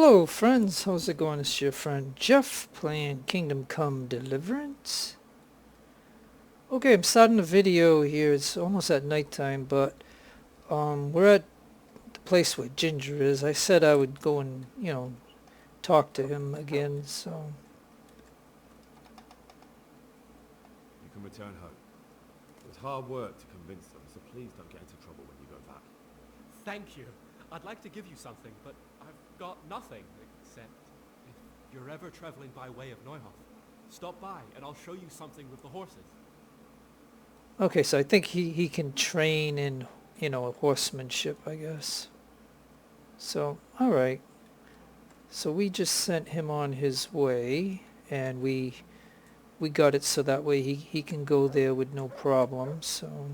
Hello friends, how's it going? It's your friend Jeff playing Kingdom Come Deliverance. Okay, I'm starting the video here. It's almost at nighttime, but we're at the place where Ginger is. I said I would go and, talk to him again, so... You can return home. It was hard work to convince them, so please don't get into trouble when you go back. Thank you. I'd like to give you something, but I've got nothing, except if you're ever traveling by way of Neuhof, stop by and I'll show you something with the horses. Okay, so I think he can train in, horsemanship, I guess. So, alright. So we just sent him on his way, and we got it so that way he can go there with no problem, so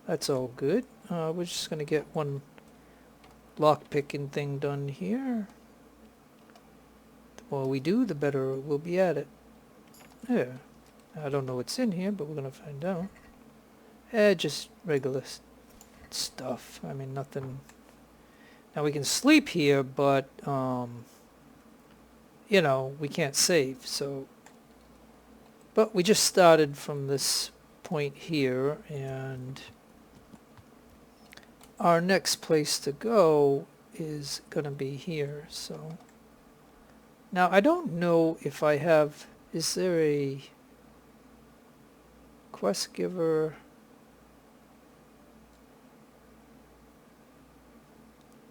that's all good. We're just going to get one lock-picking thing done here. The more we do, the better we'll be at it. There. I don't know what's in here, but we're going to find out. Just regular stuff. I mean, nothing... Now we can sleep here, but, we can't save, so... But we just started from this point here, and our next place to go is going to be here, so... Now, I don't know if I have... Is there a quest giver?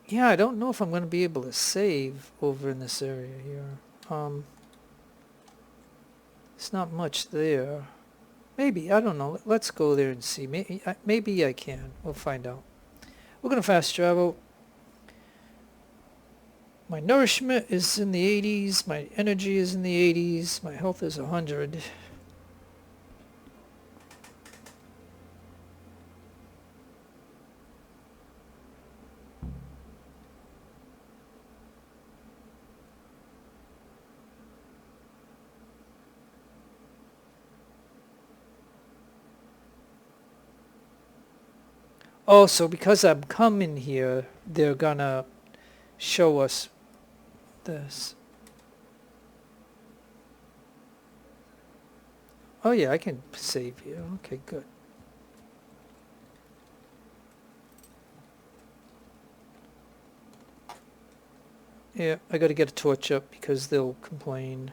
Yeah, I don't know if I'm going to be able to save over in this area here. It's not much there. Maybe, I don't know. Let's go there and see. Maybe I can. We'll find out. We're going to fast travel. My nourishment is in the 80s. My energy is in the 80s. My health is 100. Oh, so because I'm coming here, they're gonna show us this. Oh yeah, I can save here. Okay, good. Yeah, I gotta get a torch up because they'll complain.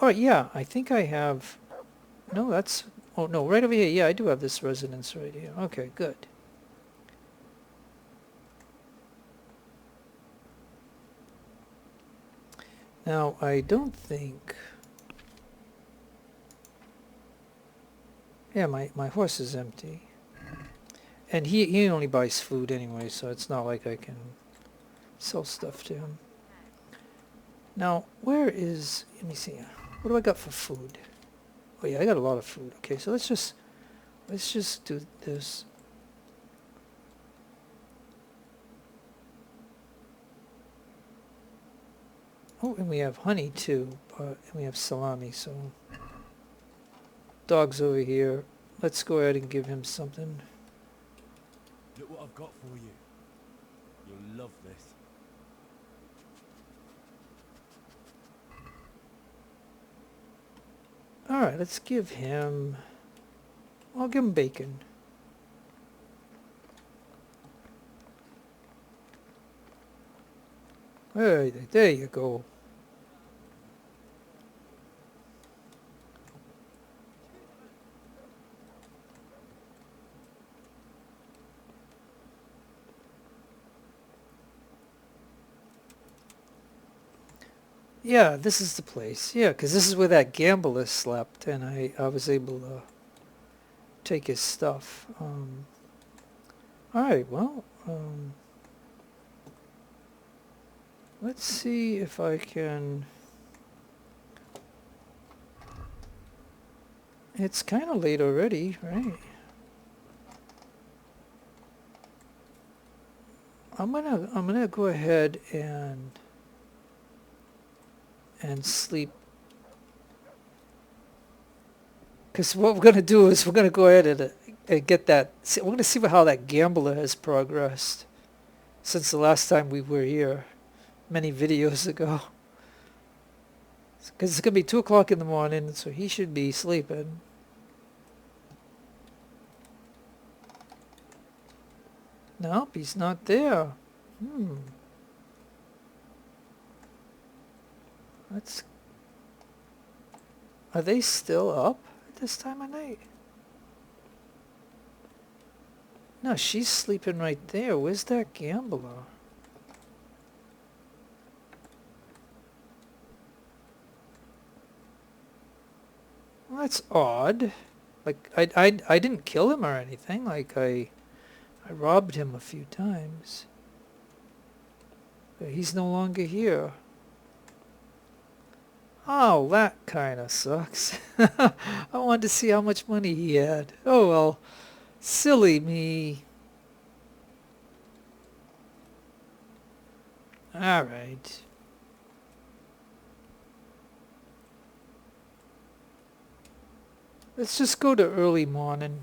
Oh yeah, I think I have... No, that's... Oh no, right over here. Yeah, I do have this residence right here. Okay, good. Now, I don't think... Yeah, my horse is empty. And he only buys food anyway, so it's not like I can sell stuff to him. Now, where is... Let me see. What do I got for food? Oh yeah, I got a lot of food. Okay, so let's just do this. Oh, and we have honey too, and we have salami, so... Dog's over here. Let's go ahead and give him something. Look what I've got for you. You'll love this. Alright, let's give him... I'll give him bacon. There you go. Yeah, this is the place. Yeah, because this is where that gambler slept, and I was able to take his stuff. Alright, well, let's see if I can... It's kind of late already, right? I'm gonna go ahead and sleep, because what we're going to do is we're going to go ahead and get that. We're going to see how that gambler has progressed since the last time we were here. many videos ago. Because it's going to be 2 o'clock in the morning, so he should be sleeping. Nope, he's not there. Let's... Are they still up at this time of night? No, she's sleeping right there. Where's that gambler? Well, that's odd. Like, I didn't kill him or anything. Like, I robbed him a few times. But he's no longer here. Oh, that kind of sucks. I wanted to see how much money he had. Oh, well. Silly me. Alright. Let's just go to early morning.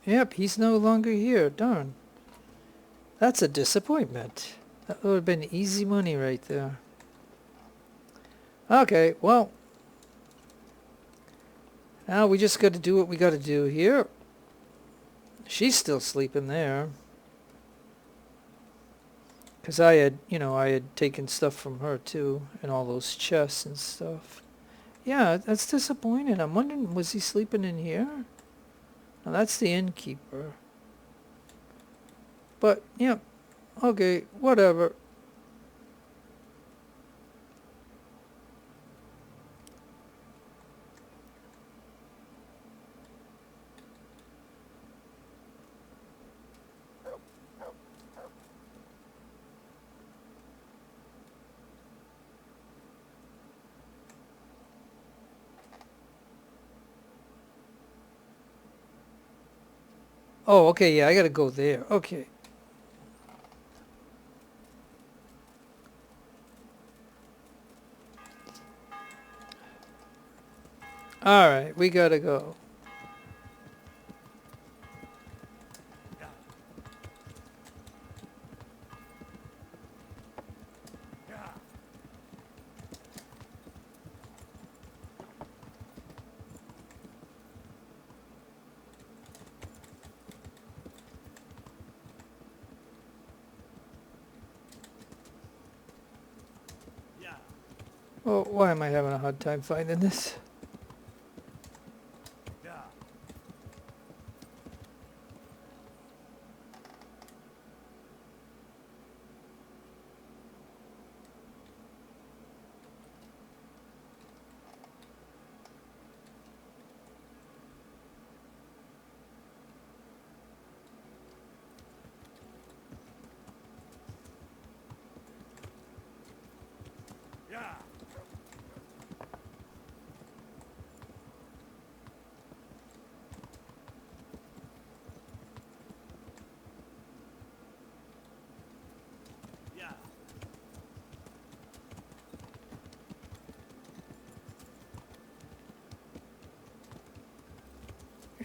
Yep, he's no longer here. Darn. That's a disappointment. That would have been easy money right there. Okay, well. Now we just got to do what we got to do here. She's still sleeping there. Because I had taken stuff from her too. And all those chests and stuff. Yeah, that's disappointing. I'm wondering, was he sleeping in here? Now that's the innkeeper. But, yeah, okay, whatever. Oh, okay, yeah, I gotta go there. Okay. Alright, we gotta go. Oh, why am I having a hard time finding this?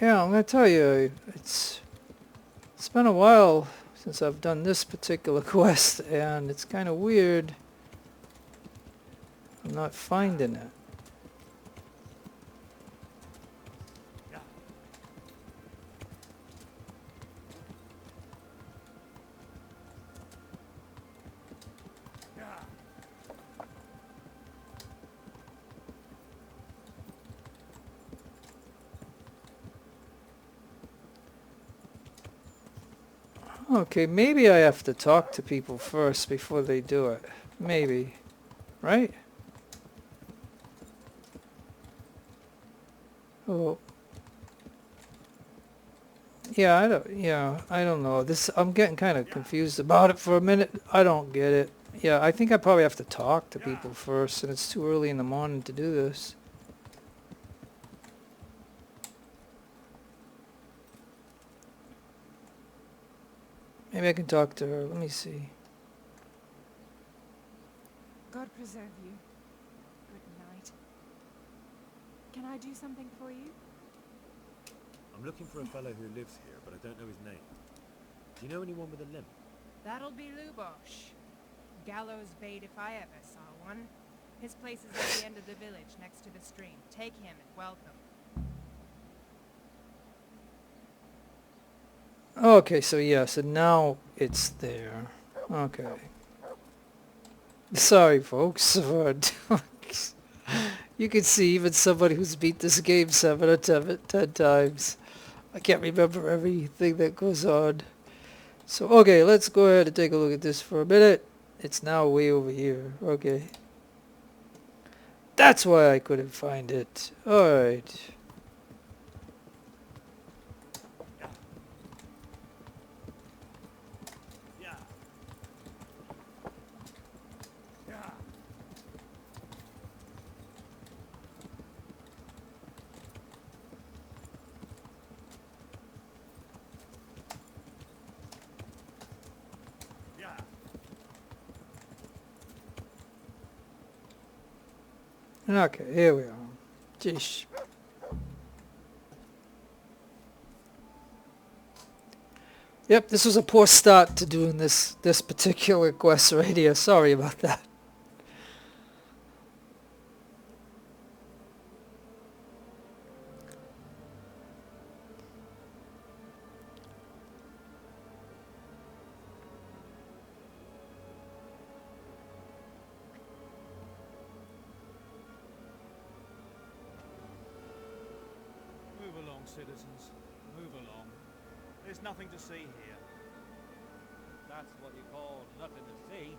Yeah, I'm gonna tell you, it's been a while since I've done this particular quest, and it's kind of weird. I'm not finding it. Okay, maybe I have to talk to people first before they do it. Maybe. Right? Oh. Yeah, I don't know. I'm getting kind of confused about it for a minute. I don't get it. Yeah, I think I probably have to talk to people first, and it's too early in the morning to do this. Maybe I can talk to her. Let me see. God preserve you. Good night. Can I do something for you? I'm looking for a fellow who lives here, but I don't know his name. Do you know anyone with a limp? That'll be Lubosh. Gallows bait if I ever saw one. His place is at the end of the village, next to the stream. Take him and welcome. Okay, so yeah, so now it's there. Okay. Sorry, folks. You can see even somebody who's beat this game 7 or 10 times. I can't remember everything that goes on. So, okay, let's go ahead and take a look at this for a minute. It's now way over here. Okay. That's why I couldn't find it. Alright. Okay, here we are. Jeez. Yep, this was a poor start to doing this particular quest right here. Sorry about that. Move along, citizens. Move along. There's nothing to see here. That's what you call nothing to see.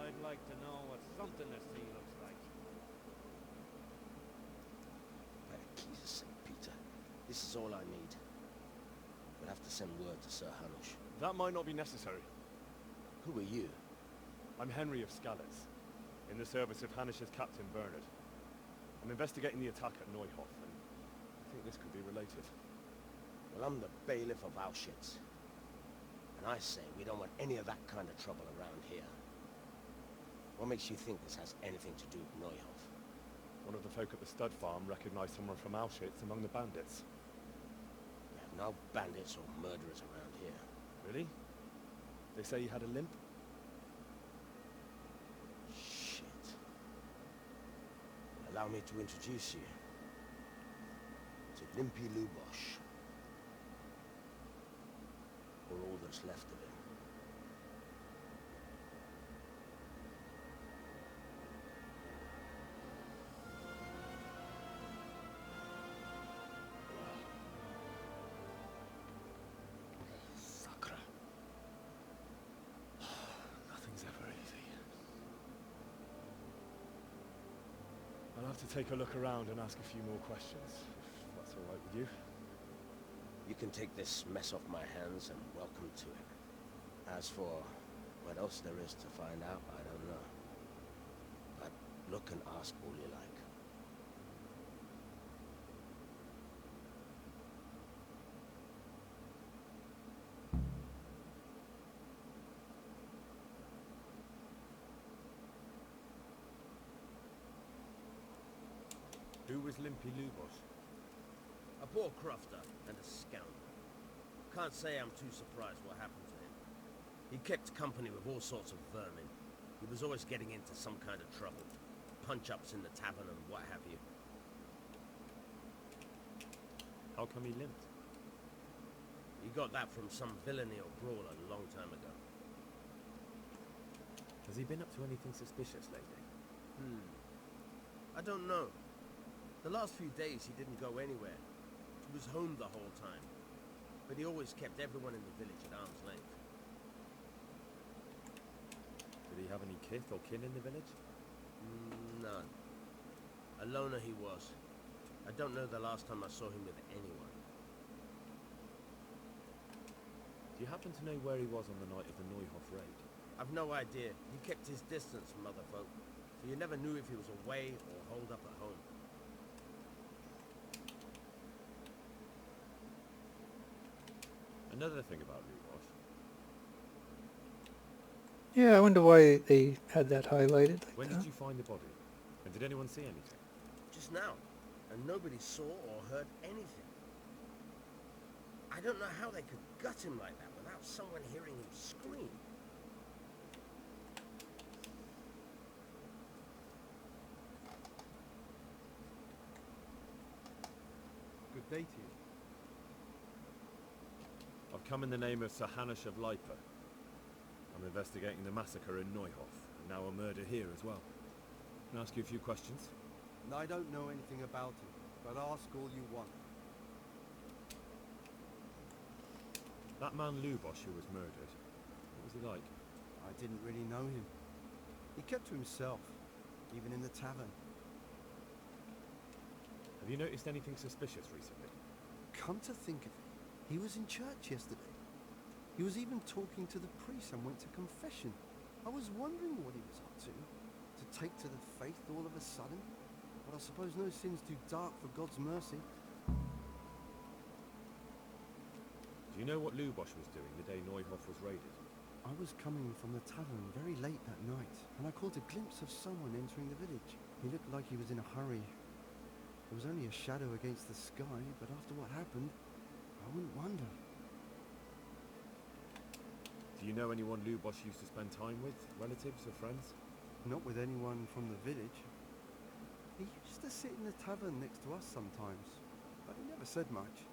I'd like to know what something to see looks like. By the keys of St. Peter, this is all I need. We'll have to send word to Sir Hanush. That might not be necessary. Who are you? I'm Henry of Skalitz, in the service of Hanush's Captain Bernard. I'm investigating the attack at Neuhof, and I think this could be related. Well, I'm the bailiff of Auschwitz. And I say we don't want any of that kind of trouble around here. What makes you think this has anything to do with Neuhof? One of the folk at the stud farm recognized someone from Auschwitz among the bandits. We have no bandits or murderers around here. Really? They say he had a limp? Shit. Allow me to introduce you to Limpy Lubosh. Or all that's left of him. Sakra. Nothing's ever easy. I'll have to take a look around and ask a few more questions, if that's all right with you. You can take this mess off my hands and welcome to it. As for what else there is to find out, I don't know. But look and ask all you like. Who was Limpy Lubosh? A poor crofter and a scoundrel. Can't say I'm too surprised what happened to him. He kept company with all sorts of vermin. He was always getting into some kind of trouble. Punch-ups in the tavern and what have you. How come he limped? He got that from some villainy or brawler a long time ago. Has he been up to anything suspicious lately? I don't know. The last few days he didn't go anywhere. He was home the whole time. But he always kept everyone in the village at arm's length. Did he have any kith or kin in the village? None. A loner he was. I don't know the last time I saw him with anyone. Do you happen to know where he was on the night of the Neuhof raid? I've no idea. He kept his distance from other folk. So you never knew if he was away or holed up at home. Another thing about Lubosh. Yeah, I wonder why they had that highlighted like When that. did you find the body? And did anyone see anything? Just now, and nobody saw or heard anything. I don't know how they could gut him like that without someone hearing him scream. Good day to you. I've come in the name of Sir Hanush of Lipa. I'm investigating the massacre in Neuhof, and now a murder here as well. Can I ask you a few questions? I don't know anything about it, but ask all you want. That man Lubosh who was murdered, what was he like? I didn't really know him. He kept to himself, even in the tavern. Have you noticed anything suspicious recently? Come to think of it, he was in church yesterday. He was even talking to the priest and went to confession. I was wondering what he was up to take to the faith all of a sudden. But I suppose no sin's too dark for God's mercy. Do you know what Lubosh was doing the day Neuhof was raided? I was coming from the tavern very late that night, and I caught a glimpse of someone entering the village. He looked like he was in a hurry. There was only a shadow against the sky, but after what happened, I wouldn't wonder. Do you know anyone Lubosh used to spend time with? Relatives or friends? Not with anyone from the village. He used to sit in the tavern next to us sometimes, but he never said much.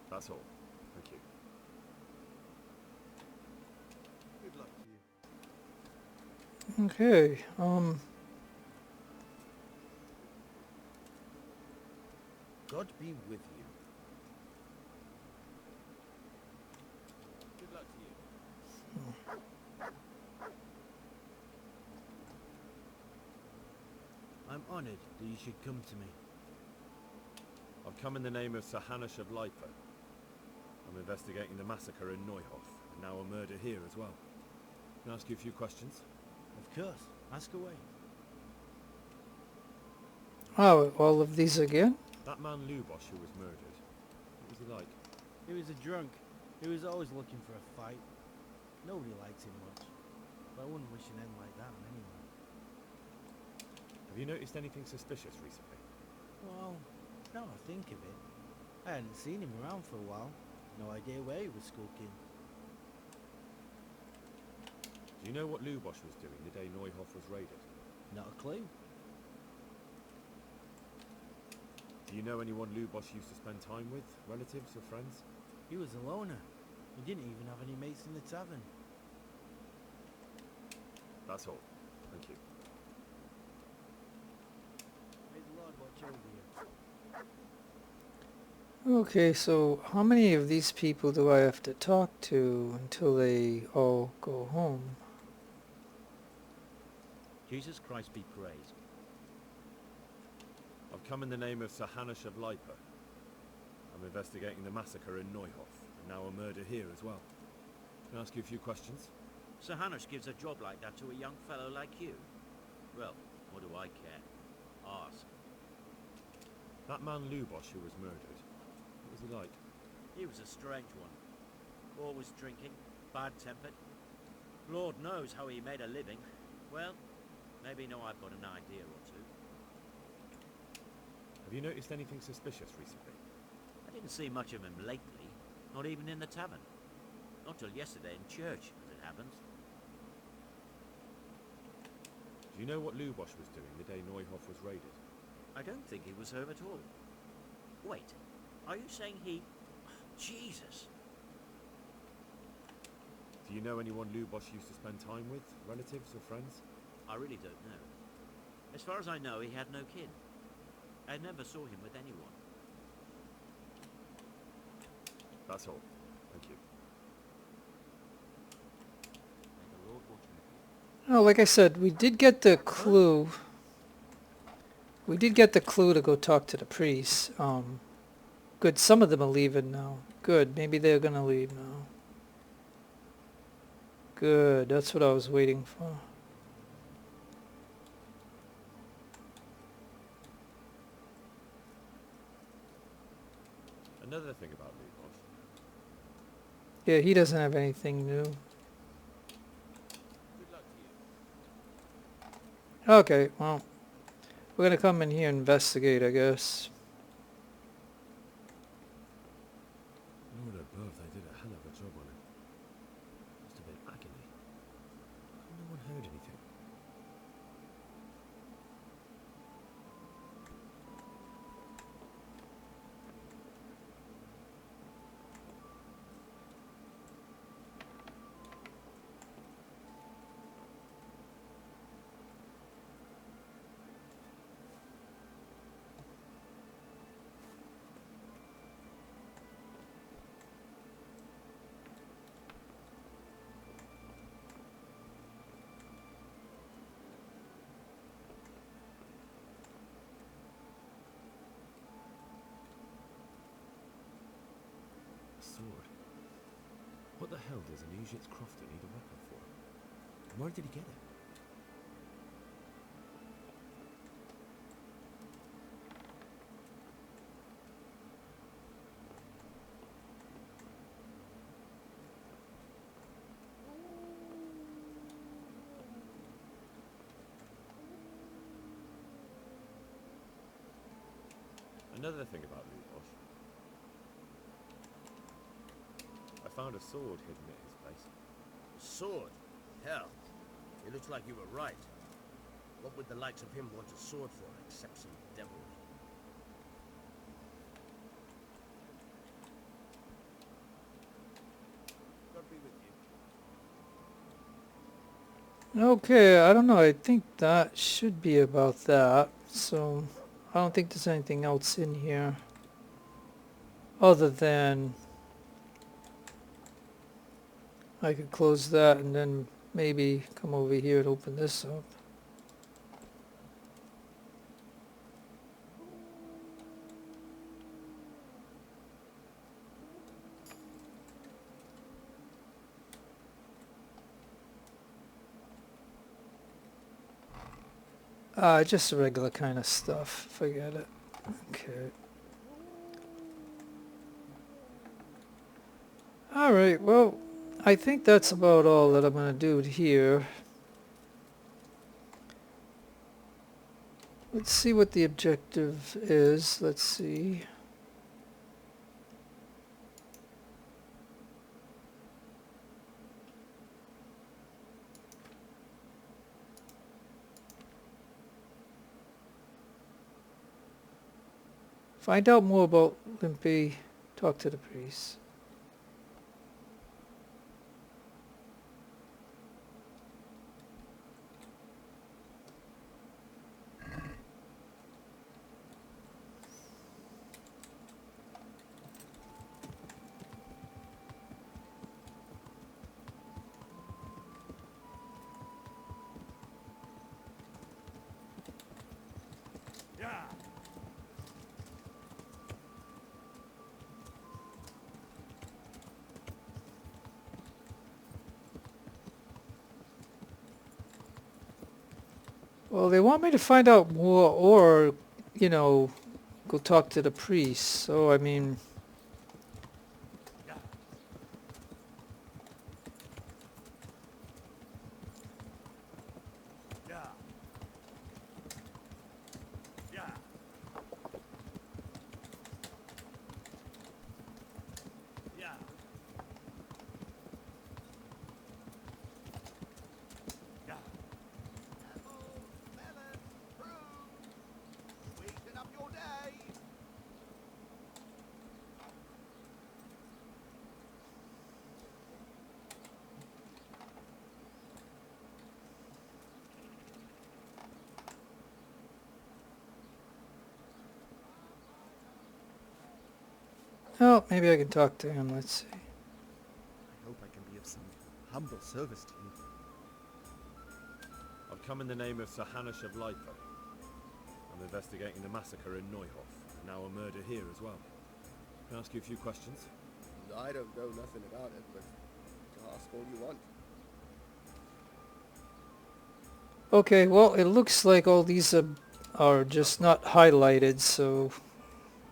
That's all. Thank you. Good luck to you. Okay, God be with you. Good luck to you. I'm honored that you should come to me. I've come in the name of Sir Hanush of Lipa. I'm investigating the massacre in Neuhof, and now a murder here as well. Can I ask you a few questions? Of course. Ask away. oh, all of these again? That man Lubosh who was murdered, what was he like? He was a drunk. He was always looking for a fight. Nobody liked him much. But I wouldn't wish an end like that on anyone. Have you noticed anything suspicious recently? Well, now I think of it, I hadn't seen him around for a while. No idea where he was skulking. Do you know what Lubosh was doing the day Neuhof was raided? Not a clue. Do you know anyone Lubosh used to spend time with? Relatives or friends? He was a loner. He didn't even have any mates in the tavern. That's all. Thank you. May the Lord watch over you. Okay, so how many of these people do I have to talk to until they all go home? Jesus Christ be praised. I've come in the name of Sir Hanush of Lipa. I'm investigating the massacre in Neuhof, and now a murder here as well. Can I ask you a few questions? Sir Hanush gives a job like that to a young fellow like you. Well, what do I care? Ask. That man Lubosh who was murdered, what was he like? He was a strange one. Always drinking, bad-tempered. Lord knows how he made a living. Well, maybe now I've got an idea or two. Have you noticed anything suspicious recently? I didn't see much of him lately, not even in the tavern. Not till yesterday in church, as it happens. Do you know what Lubosh was doing the day Neuhof was raided? I don't think he was home at all. Wait, are you saying he... Jesus! Do you know anyone Lubosh used to spend time with? Relatives or friends? I really don't know. As far as I know, he had no kin. I never saw him with anyone. That's all. Thank you. May the Lord watch over you. Oh, like I said, we did get the clue. We did get the clue to go talk to the priest. Good, some of them are leaving now. Good, maybe they're gonna leave now. Good, that's what I was waiting for. Another thing about Lubosh. Yeah, he doesn't have anything new. Okay, well, we're gonna come in here and investigate, I guess. Lord above, they did a hell of a job on him. Must have been agony. No one heard anything. Sword. What the hell does an Egypt's crofter need a weapon for? And where did he get it? Another thing about Lubosh. I found a sword hidden at his place. A sword? Hell, it looks like you were right. What would the likes of him want a sword for, except some devilry? God be with you. Okay, I don't know. I think that should be about that. So, I don't think there's anything else in here. Other than... I could close that and then maybe come over here and open this up. Just the regular kind of stuff. Forget it. Okay. Alright, well, I think that's about all that I'm going to do here. Let's see what the objective is. Let's see. Find out more about Limpy. Talk to the priest. Well, they want me to find out more or, you know, go talk to the priest. So, I mean... Oh, maybe I can talk to him. Let's see. I hope I can be of some humble service to you. I've come in the name of Sir Radzig Kobyla. I'm investigating the massacre in Neuhof, and now a murder here as well. Can I ask you a few questions? I don't know nothing about it, but ask all you want. Okay, well, it looks like all these are just not highlighted, so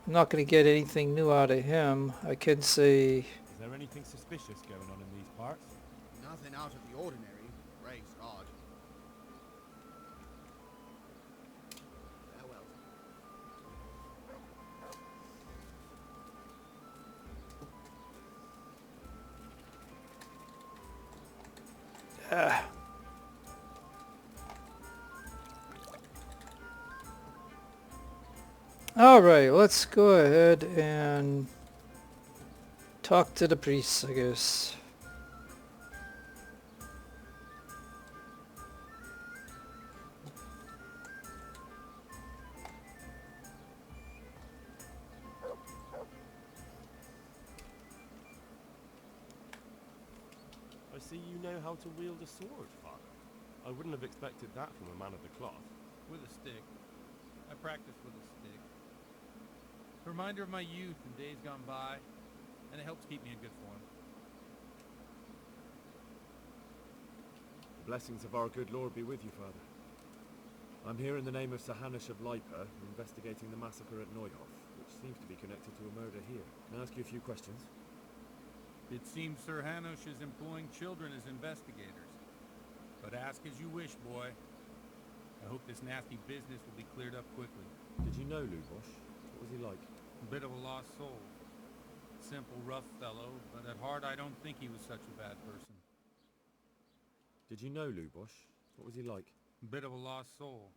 I'm not going to get anything new out of him. I can say... Is there anything suspicious going on in these parts? Nothing out of the ordinary, praise God. All right, let's go ahead and talk to the priests, I guess. I see you know how to wield a sword, Father. I wouldn't have expected that from a man of the cloth. With a stick. I practice with a stick. Reminder of my youth and days gone by, and it helps keep me in good form. The blessings of our good Lord be with you, Father. I'm here in the name of Sir Hanush of Lipa, investigating the massacre at Neuhof, which seems to be connected to a murder here. Can I ask you a few questions? It seems Sir Hanush is employing children as investigators. But ask as you wish, boy. I hope this nasty business will be cleared up quickly. Did you know Lubosh? What was he like? A bit of a lost soul. Simple, rough fellow, but at heart I don't think he was such a bad person. Did you know Lubosh? What was he like? A bit of a lost soul.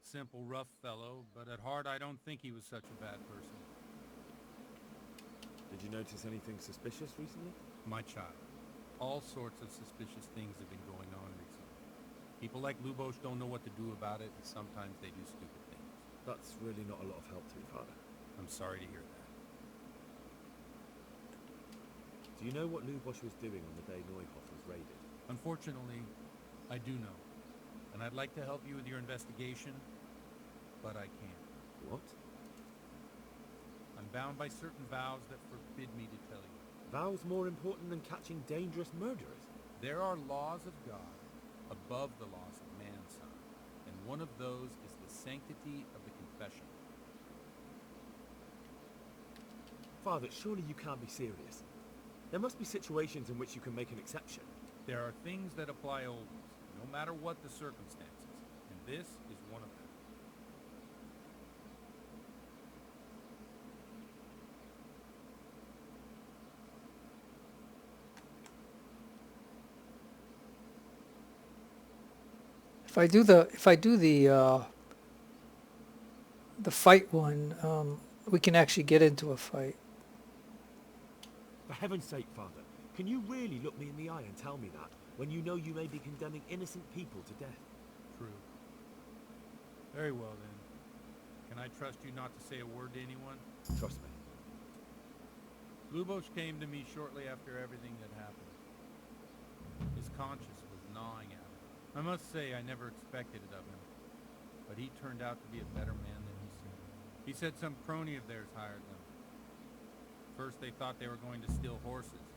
Simple, rough fellow, but at heart I don't think he was such a bad person. Did you notice anything suspicious recently? My child. All sorts of suspicious things have been going on recently. People like Lubosh don't know what to do about it, and sometimes they do stupid things. That's really not a lot of help to me, Father. I'm sorry to hear that. Do you know what Lubosh was doing on the day Neuhof was raided? Unfortunately, I do know. And I'd like to help you with your investigation, but I can't. What? I'm bound by certain vows that forbid me to tell you. Vows more important than catching dangerous murderers? There are laws of God above the laws of man's son, and one of those is the sanctity of the confession. Father, surely you can't be serious. There must be situations in which you can make an exception. There are things that apply always, no matter what the circumstances, and this is one of them. If I do the fight one, we can actually get into a fight. For heaven's sake, Father, can you really look me in the eye and tell me that, when you know you may be condemning innocent people to death? True. Very well then. Can I trust you not to say a word to anyone? Trust me. Lubosh came to me shortly after everything had happened. His conscience was gnawing at him. I must say I never expected it of him, but he turned out to be a better man than he seemed. He said some crony of theirs hired them. First they thought they were going to steal horses.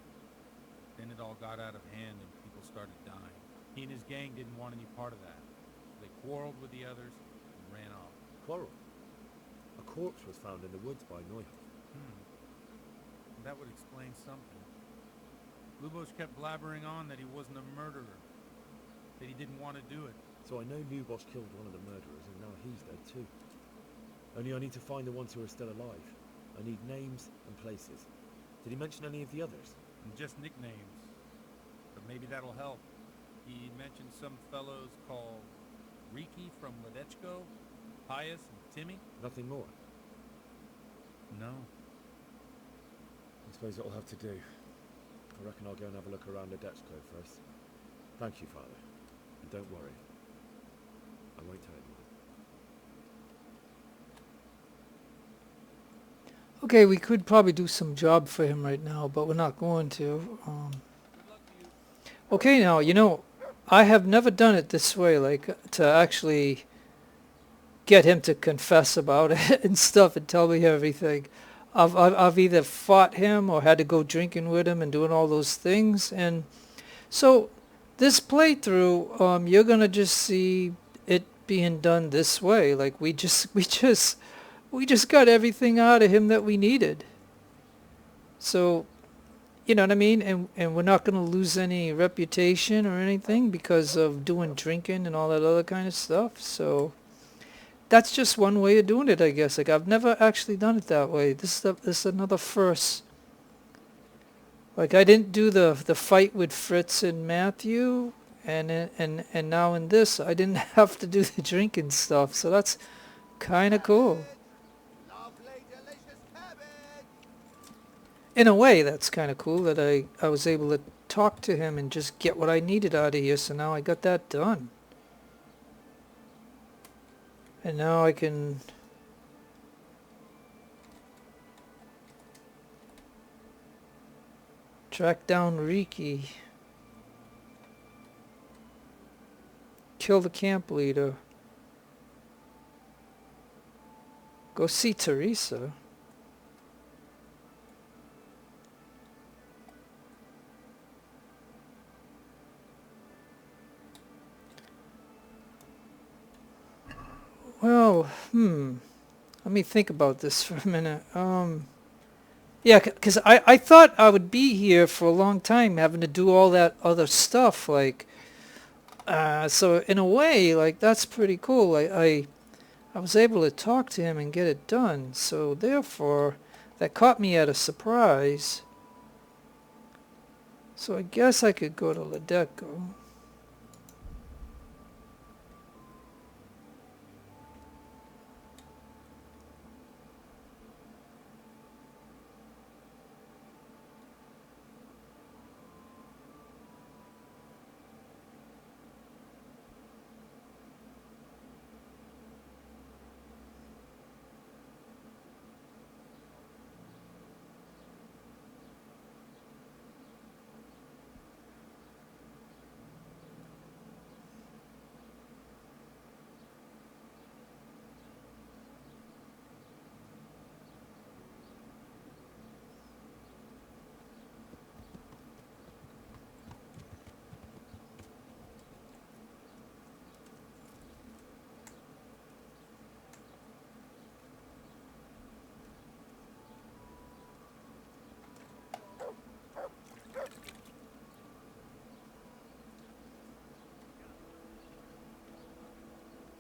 Then it all got out of hand and people started dying. He and his gang didn't want any part of that. So they quarreled with the others and ran off. Quarrel? A corpse was found in the woods by Neuhof. That would explain something. Lubosh kept blabbering on that he wasn't a murderer. That he didn't want to do it. So I know Lubosh killed one of the murderers, and now he's dead too. Only I need to find the ones who are still alive. I need names and places. Did he mention any of the others? Just nicknames. But maybe that'll help. He mentioned some fellows called Reeky from Ledechko, Pius and Timmy. Nothing more? No. I suppose it'll have to do. I reckon I'll go and have a look around Ledechko first. Thank you, Father. And don't worry. I won't tell anyone. Okay, we could probably do some job for him right now, but we're not going to. Okay, now, you know, I have never done it this way, like, to actually get him to confess about it and stuff and tell me everything. I've either fought him or had to go drinking with him and doing all those things. And so this playthrough, you're going to just see it being done this way. Like, we just got everything out of him that we needed. So, you know what I mean? And we're not going to lose any reputation or anything because of doing drinking and all that other kind of stuff. So that's just one way of doing it, I guess. Like, I've never actually done it that way. This is another first. Like, I didn't do the fight with Fritz and Matthew and now in this, I didn't have to do the drinking stuff, so that's kind of cool. Lovely, delicious cabbage. In a way, that's kind of cool that I was able to talk to him and just get what I needed out of here, so now I got that done. And now I can track down Reeky. Kill the camp leader. Go see Teresa. Well, let me think about this for a minute. Yeah, because I thought I would be here for a long time having to do all that other stuff, like, so in a way, like, that's pretty cool. I was able to talk to him and get it done, so therefore, that caught me at a surprise. So I guess I could go to Ledeco.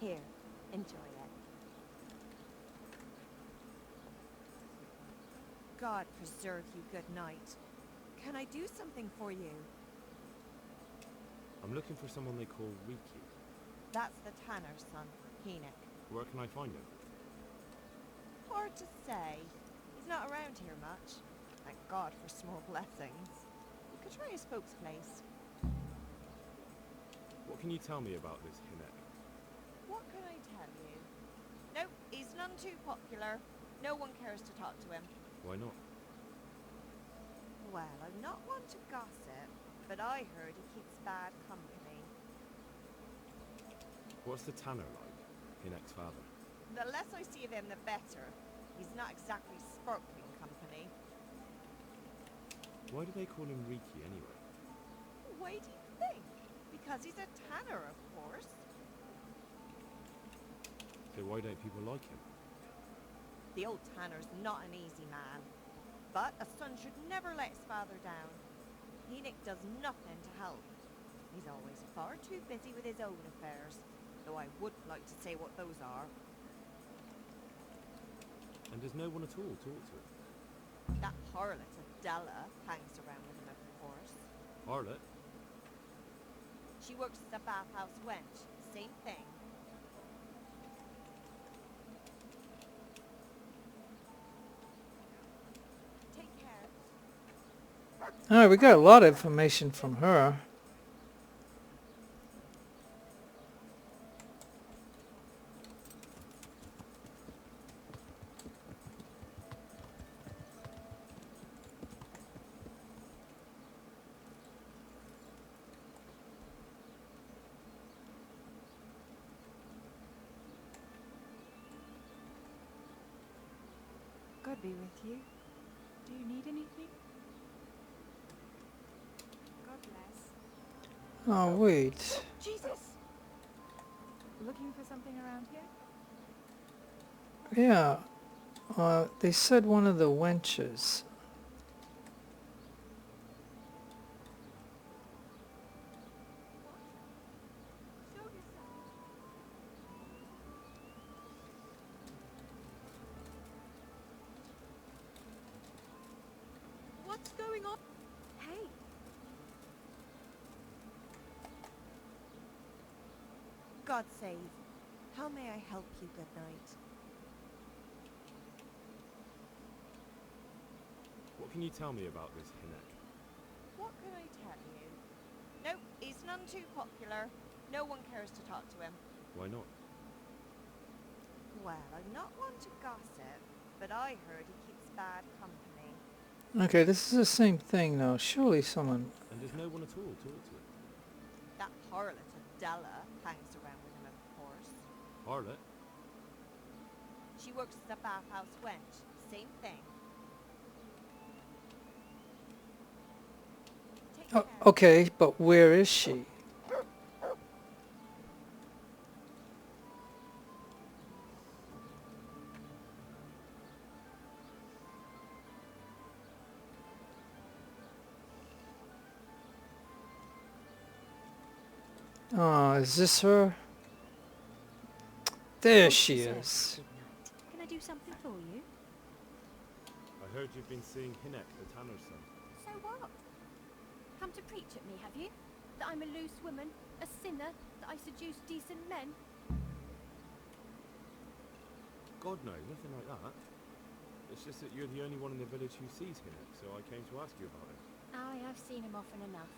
Here, enjoy it. God preserve you, good night. Can I do something for you? I'm looking for someone they call Reeky. That's the tanner's son, Enoch. Where can I find him? Hard to say. He's not around here much. Thank God for small blessings. You could try his folks' place. What can you tell me about this Hinek? What can I tell you? Nope, he's none too popular. No one cares to talk to him. Why not? Well, I'm not one to gossip, but I heard he keeps bad company. What's the tanner like? Hinek's father. The less I see of him, the better. He's not exactly sparkling company. Why do they call him Reeky anyway? Why do you think? Because he's a tanner, of course. So why don't people like him? The old tanner's not an easy man. But a son should never let his father down. Enoch does nothing to help. He's always far too busy with his own affairs, though I would like to say what those are. And does no one at all talk to him? That harlot Adela hangs around with him, of course. Harlot? She works as a bathhouse wench. Same thing. Take care. Alright, we got a lot of information from her. God be with you. Do you need anything? God bless. Oh, wait. Jesus! Looking for something around here? Yeah. They said one of the wenches. What's going on? Hey! God save. How may I help you, good knight? What can you tell me about this Hinek? What can I tell you? Nope, he's none too popular. No one cares to talk to him. Why not? Well, I'm not one to gossip, but I heard he keeps bad company. Okay, this is the same thing now. Surely someone... And there's no one at all talk to it. That harlot Adela hangs around with him, of course. Harlot? She works as a bathhouse wench. Same thing. Take Oh, care. okay, but where is she? Oh, is this her? There she is. Can I do something for you? I heard you've been seeing Hinek, the tanner's son. So what? Come to preach at me, have you? That I'm a loose woman, a sinner, that I seduce decent men? God no, nothing like that. It's just that you're the only one in the village who sees Hinek, so I came to ask you about him. Aye, I've seen him often enough.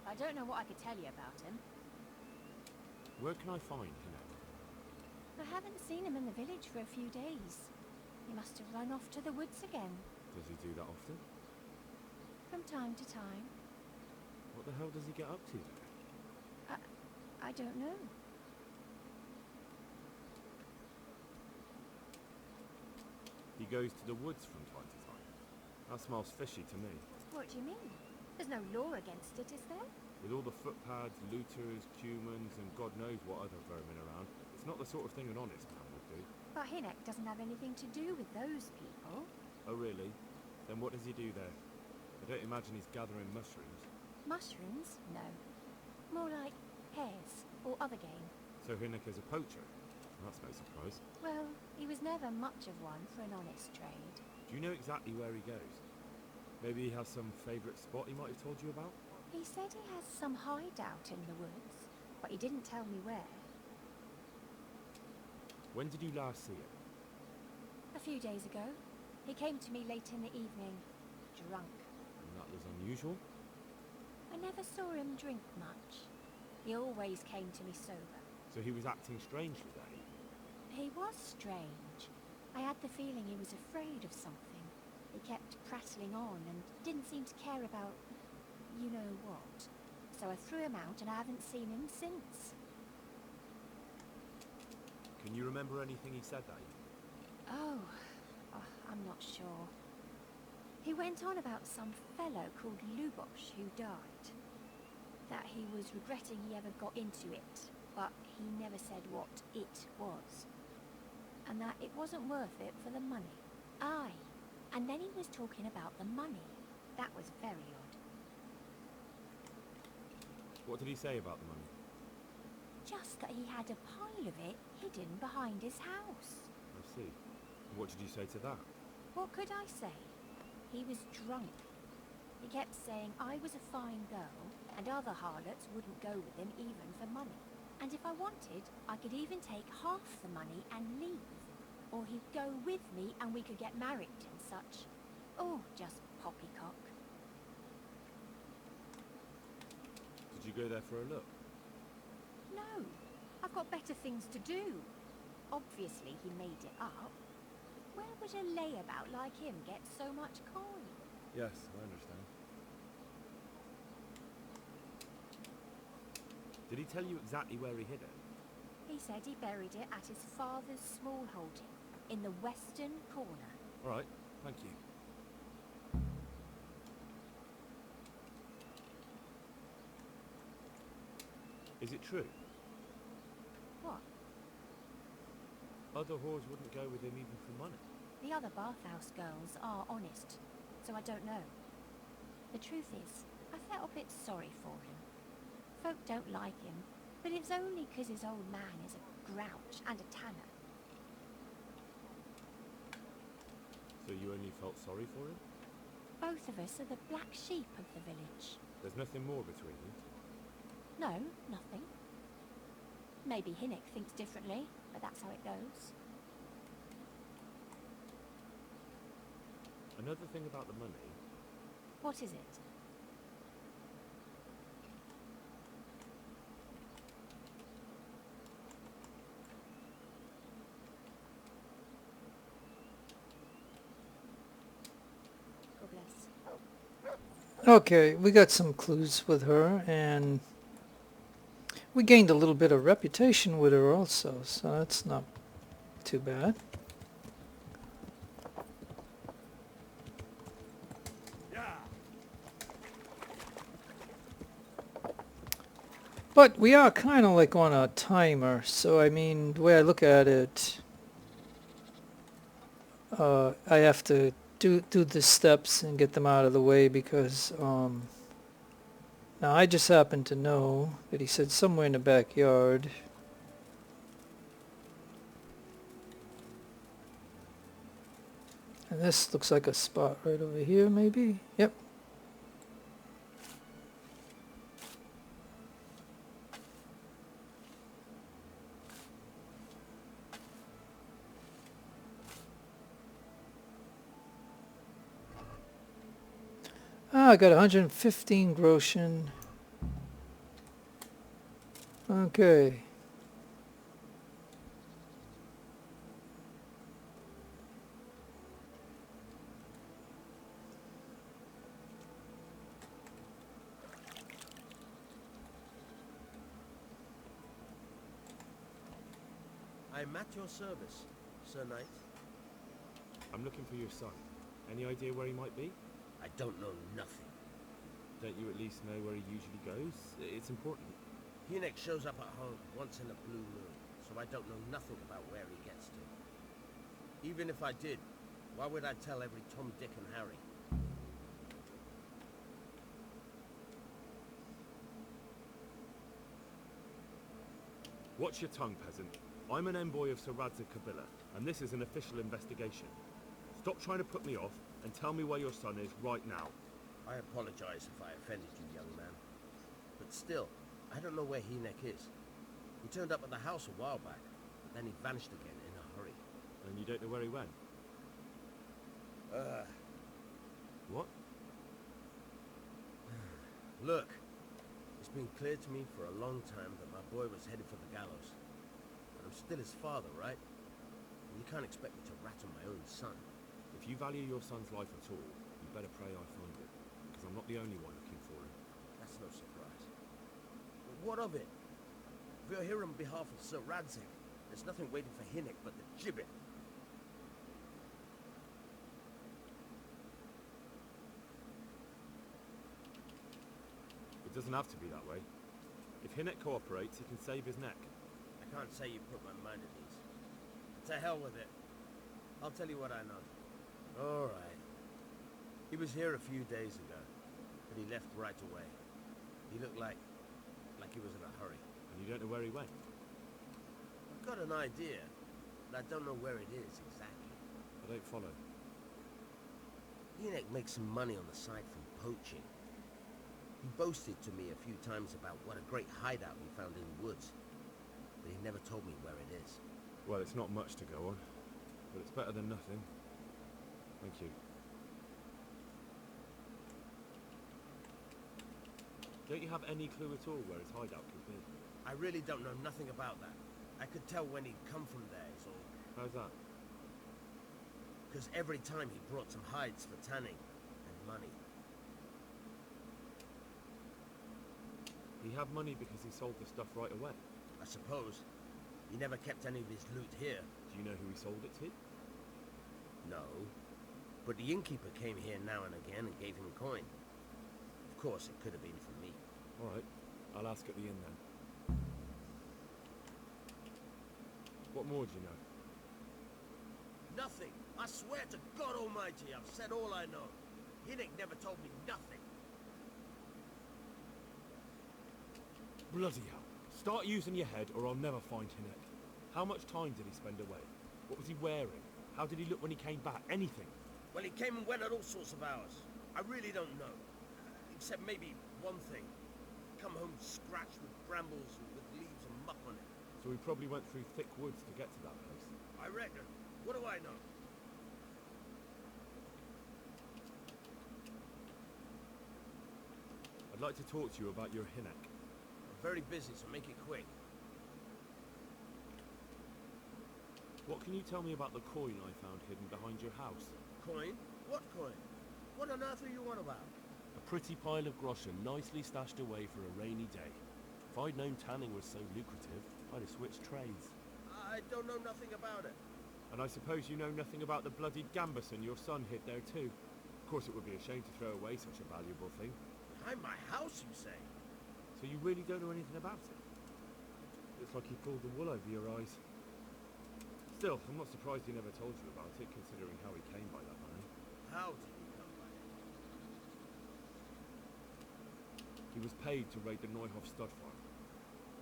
I don't know what I could tell you about him. Where can I find Hinek? I haven't seen him in the village for a few days. He must have run off to the woods again. Does he do that often? From time to time. What the hell does he get up to there? I don't know. He goes to the woods from time to time. That smells fishy to me. What do you mean? There's no law against it, is there? With all the footpads, looters, humans, and God knows what other vermin around, it's not the sort of thing an honest man would do. But Hinek doesn't have anything to do with those people. Oh really? Then what does he do there? I don't imagine he's gathering mushrooms. Mushrooms? No. More like hares or other game. So Hinek is a poacher? That's no surprise. Well, he was never much of one for an honest trade. Do you know exactly where he goes? Maybe he has some favourite spot he might have told you about? He said he has some hideout in the woods, but he didn't tell me where. When did you last see him? A few days ago. He came to me late in the evening, drunk. And that was unusual? I never saw him drink much. He always came to me sober. So he was acting strangely then? He was strange. I had the feeling he was afraid of something. He kept prattling on and didn't seem to care about you know what. So I threw him out and I haven't seen him since. Can you remember anything he said that evening? Oh, I'm not sure. He went on about some fellow called Lubosh who died. That he was regretting he ever got into it, but he never said what it was. And that it wasn't worth it for the money. Aye, and then he was talking about the money. That was very odd. What did he say about the money? Just that he had a pile of it hidden behind his house. I see. What did you say to that? What could I say? He was drunk. He kept saying I was a fine girl and other harlots wouldn't go with him even for money. And if I wanted, I could even take half the money and leave. Or he'd go with me and we could get married and such. Oh, just poppycock. Did you go there for a look? No, I've got better things to do. Obviously he made it up. Where would a layabout like him get so much coin? Yes, I understand. Did he tell you exactly where he hid it? He said he buried it at his father's small holding, in the western corner. All right, thank you. Is it true? What? Other whores wouldn't go with him even for money. The other bathhouse girls are honest, so I don't know. The truth is, I felt a bit sorry for him. Folk don't like him, but it's only 'cause his old man is a grouch and a tanner. So you only felt sorry for him? Both of us are the black sheep of the village. There's nothing more between you? No, nothing. Maybe Hinnick thinks differently, but that's how it goes. Another thing about the money, What is it? God bless. Okay, we got some clues with her, and we gained a little bit of reputation with her also, so that's not too bad. But we are kind of like on a timer, so I mean, the way I look at it, I have to do the steps and get them out of the way because now I just happen to know that he said somewhere in the backyard. And this looks like a spot right over here, maybe? Yep. Ah, I got 115 groschen. Okay. I'm at your service, Sir Knight. I'm looking for your son. Any idea where he might be? I don't know nothing. Don't you at least know where he usually goes? It's important. Hinnick shows up at home once in a blue moon, so I don't know nothing about where he gets to. Even if I did, why would I tell every Tom, Dick and Harry? Watch your tongue, peasant. I'm an envoy of Sir Radzig Kobyla, and this is an official investigation. Stop trying to put me off, and tell me where your son is right now. I apologize if I offended you, young man. But still, I don't know where Hinnick is. He turned up at the house a while back, but then he vanished again in a hurry. And you don't know where he went? What? Look, it's been clear to me for a long time that my boy was headed for the gallows. But I'm still his father, right? And you can't expect me to rat on my own son. If you value your son's life at all, you better pray I find him. Because I'm not the only one looking for him. That's no surprise. But what of it? If you're here on behalf of Sir Radzig, there's nothing waiting for Hinnick but the gibbet. It doesn't have to be that way. If Hinnick cooperates, he can save his neck. I can't say you put my mind at ease. To hell with it. I'll tell you what I know. All right. He was here a few days ago, but he left right away. He looked like he was in a hurry. And you don't know where he went? I've got an idea, but I don't know where it is exactly. I don't follow. Hinnick makes some money on the side from poaching. He boasted to me a few times about what a great hideout he found in the woods, but he never told me where it is. Well, it's not much to go on, but it's better than nothing. Thank you. Don't you have any clue at all where his hideout could be? I really don't know nothing about that. I could tell when he'd come from there, is all. How's that? Because every time he brought some hides for tanning and money. He had money because he sold the stuff right away? I suppose. He never kept any of his loot here. Do you know who he sold it to? No. But the innkeeper came here now and again and gave him coin. Of course, it could have been from me. All right. I'll ask at the inn then. What more do you know? Nothing. I swear to God Almighty, I've said all I know. Hinnick never told me nothing. Bloody hell. Start using your head or I'll never find Hinnick. How much time did he spend away? What was he wearing? How did he look when he came back? Anything? Well, he came and went at all sorts of hours. I really don't know. Except maybe one thing. Come home scratched with brambles and with leaves and muck on it. so we probably went through thick woods to get to that place. I reckon. What do I know? I'd like to talk to you about your Hinnock. I'm very busy, so make it quick. What can you tell me about the coin I found hidden behind your house? Coin? What coin? What on earth are you on about? A pretty pile of groschen nicely stashed away for a rainy day. If I'd known tanning was so lucrative, I'd have switched trades. I don't know nothing about it. And I suppose you know nothing about the bloody gambeson your son hid there too. Of course it would be a shame to throw away such a valuable thing. Behind my house, you say? So you really don't know anything about it? Looks like he pulled the wool over your eyes. Still, I'm not surprised he never told you about it, considering how he came by that money. How did he come by it? He was paid to raid the Neuhoff stud farm.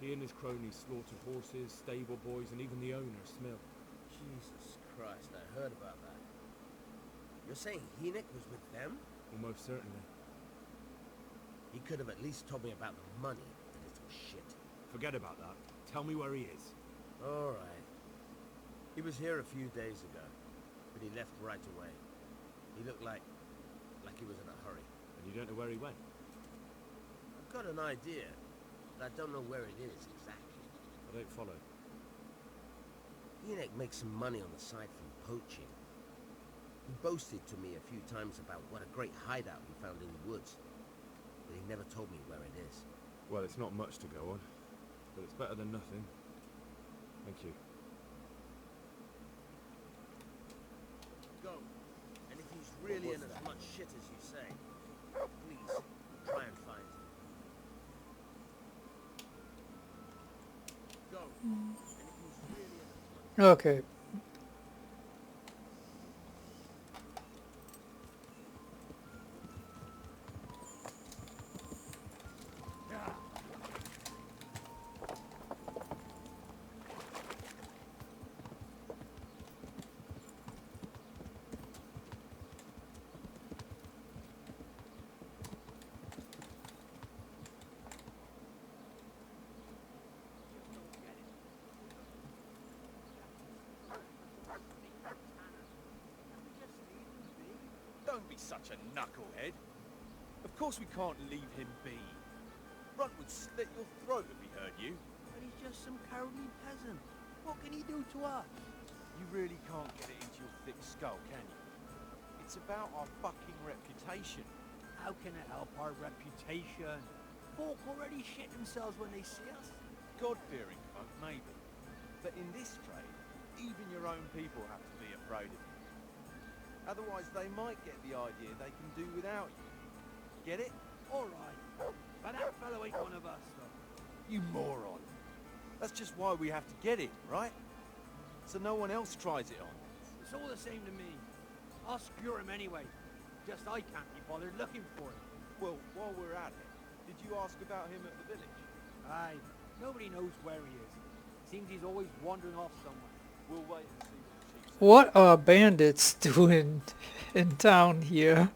He and his cronies slaughtered horses, stable boys, and even the owner, Smill. Jesus Christ, I heard about that. You're saying Hinnock was with them? Almost certainly. He could have at least told me about the money, the little shit. Forget about that. Tell me where he is. All right. He was here a few days ago, but he left right away. He looked like he was in a hurry. And you don't know where he went? I've got an idea, but I don't know where it is exactly. I don't follow. Hinnock makes some money on the side from poaching. He boasted to me a few times about what a great hideout he found in the woods, but he never told me where it is. Well, it's not much to go on, but it's better than nothing. Thank you. Go. And if he's really in as much shit as you say, please, try and find him. Go. And if he's really in as much... Okay. Don't be such a knucklehead. Of course we can't leave him be. Runt would slit your throat if he heard you. But he's just some cowardly peasant. What can he do to us? You really can't get it into your thick skull, can you? It's about our fucking reputation. How can it help our reputation? Folk already shit themselves when they see us. God-fearing folk, maybe. But in this trade, even your own people have to be afraid of you. Otherwise, they might get the idea they can do without you. Get it? All right. But that fellow ain't one of us, though. You moron. That's just why we have to get it, right? So no one else tries it on. It's all the same to me. I'll secure him anyway. Just I can't be bothered looking for him. Well, while we're at it, did you ask about him at the village? Aye. Nobody knows where he is. Seems he's always wandering off somewhere. We'll wait and see what the chief says. What are bandits doing in town here?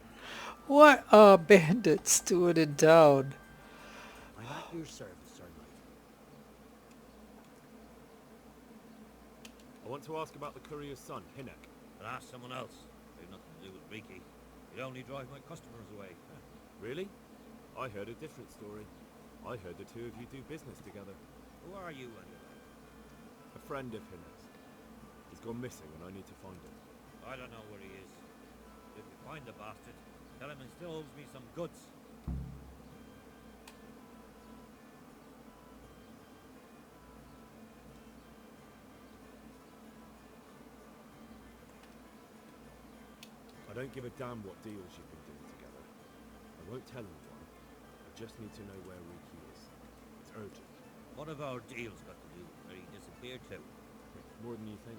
What are bandits doing in town? I'm at your service, Sir Knight. I want to ask about the courier's son, Hinnock. But ask someone else. They've nothing to do with Reeky. He'd only drive my customers away. Really? I heard a different story. I heard the two of you do business together. Who are you, anyway? A friend of Hinnock's. He's gone missing and I need to find him. I don't know where he is. If you find the bastard, tell him he still owes me some goods. I don't give a damn what deals you've been doing together. I won't tell anyone. I just need to know where Reeky is. It's urgent. What have our deals got to do with where he disappeared to? More than you think.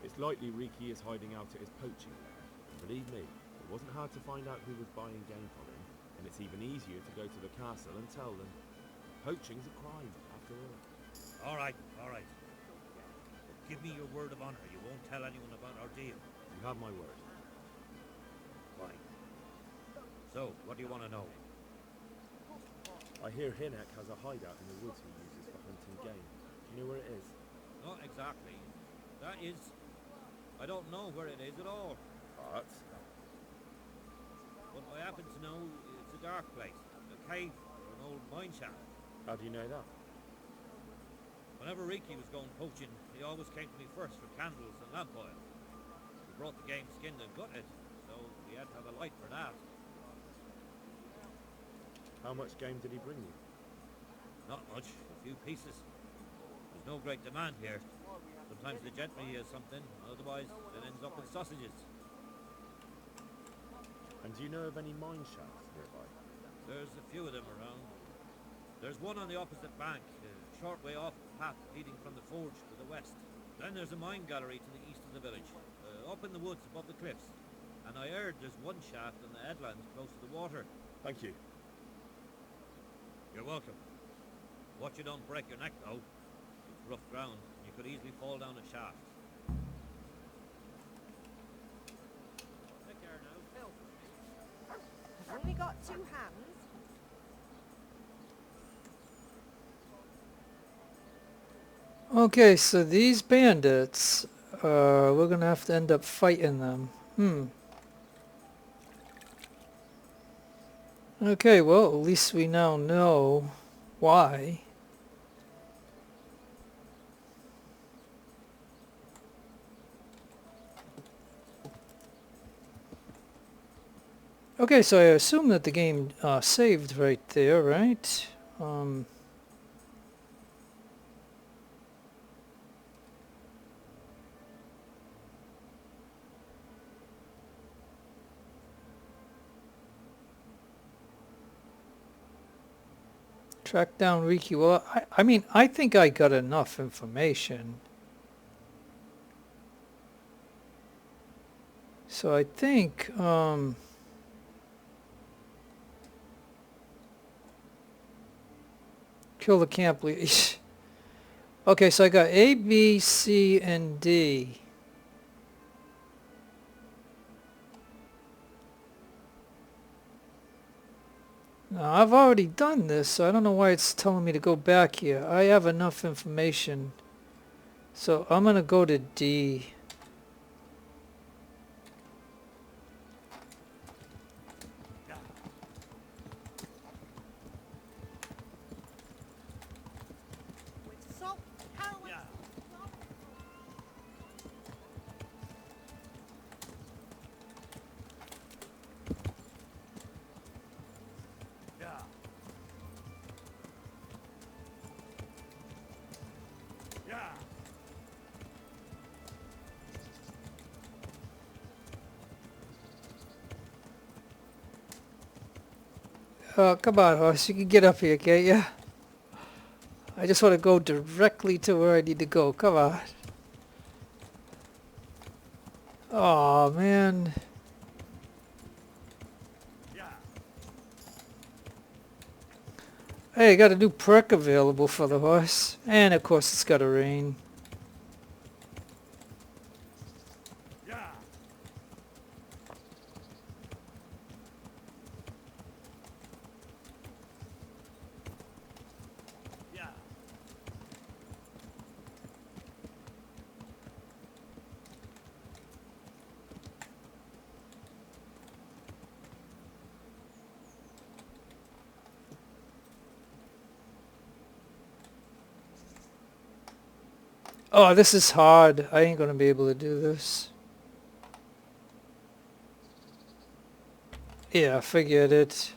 It's likely Reeky is hiding out at his poaching lair. Believe me, it wasn't hard to find out who was buying game from him, and it's even easier to go to the castle and tell them. Poaching's a crime, after all. All right. But give me your word of honor. You won't tell anyone about our deal. You have my word. Why? So, what do you want to know? I hear Hinnock has a hideout in the woods he uses for hunting game. Do you know where it is? Not exactly. That is... I don't know where it is at all. But But I happen to know it's a dark place. A cave or an old mine shaft. how do you know that? Whenever Reeky was going poaching, he always came to me first for candles and lamp oil. He brought the game skinned and gutted, so we had to have a light for that. How much game did he bring you? Not much, a few pieces. There's no great demand here. Sometimes the gentry has something, otherwise it ends up in sausages. And do you know of any mine shafts nearby? There's a few of them around. There's one on the opposite bank, a short way off the path leading from the forge to the west. Then there's a mine gallery to the east of the village, up in the woods above the cliffs. And I heard there's one shaft on the headlands close to the water. Thank you. You're welcome. Watch you don't break your neck, though. It's rough ground. You could easily fall down a shaft. Take care now, Phil. I've only got 2 hands. Okay, so these bandits, we're gonna have to end up fighting them. Okay, well, at least we now know why. Okay, so I assume that the game saved right there, right? Track down Reeky. Well, I mean, I think I got enough information. So I think, kill the camp leader. Okay, so I got A, B, C, and D. Now, I've already done this, so I don't know why it's telling me to go back here. I have enough information. So I'm going to go to D. Oh, come on, horse. You can get up here, can't you? I just want to go directly to where I need to go. Come on. Oh, man. Hey, got a new perk available for the horse. And, of course, it's got to rain. Oh, this is hard. I ain't gonna be able to do this. Yeah, forget it.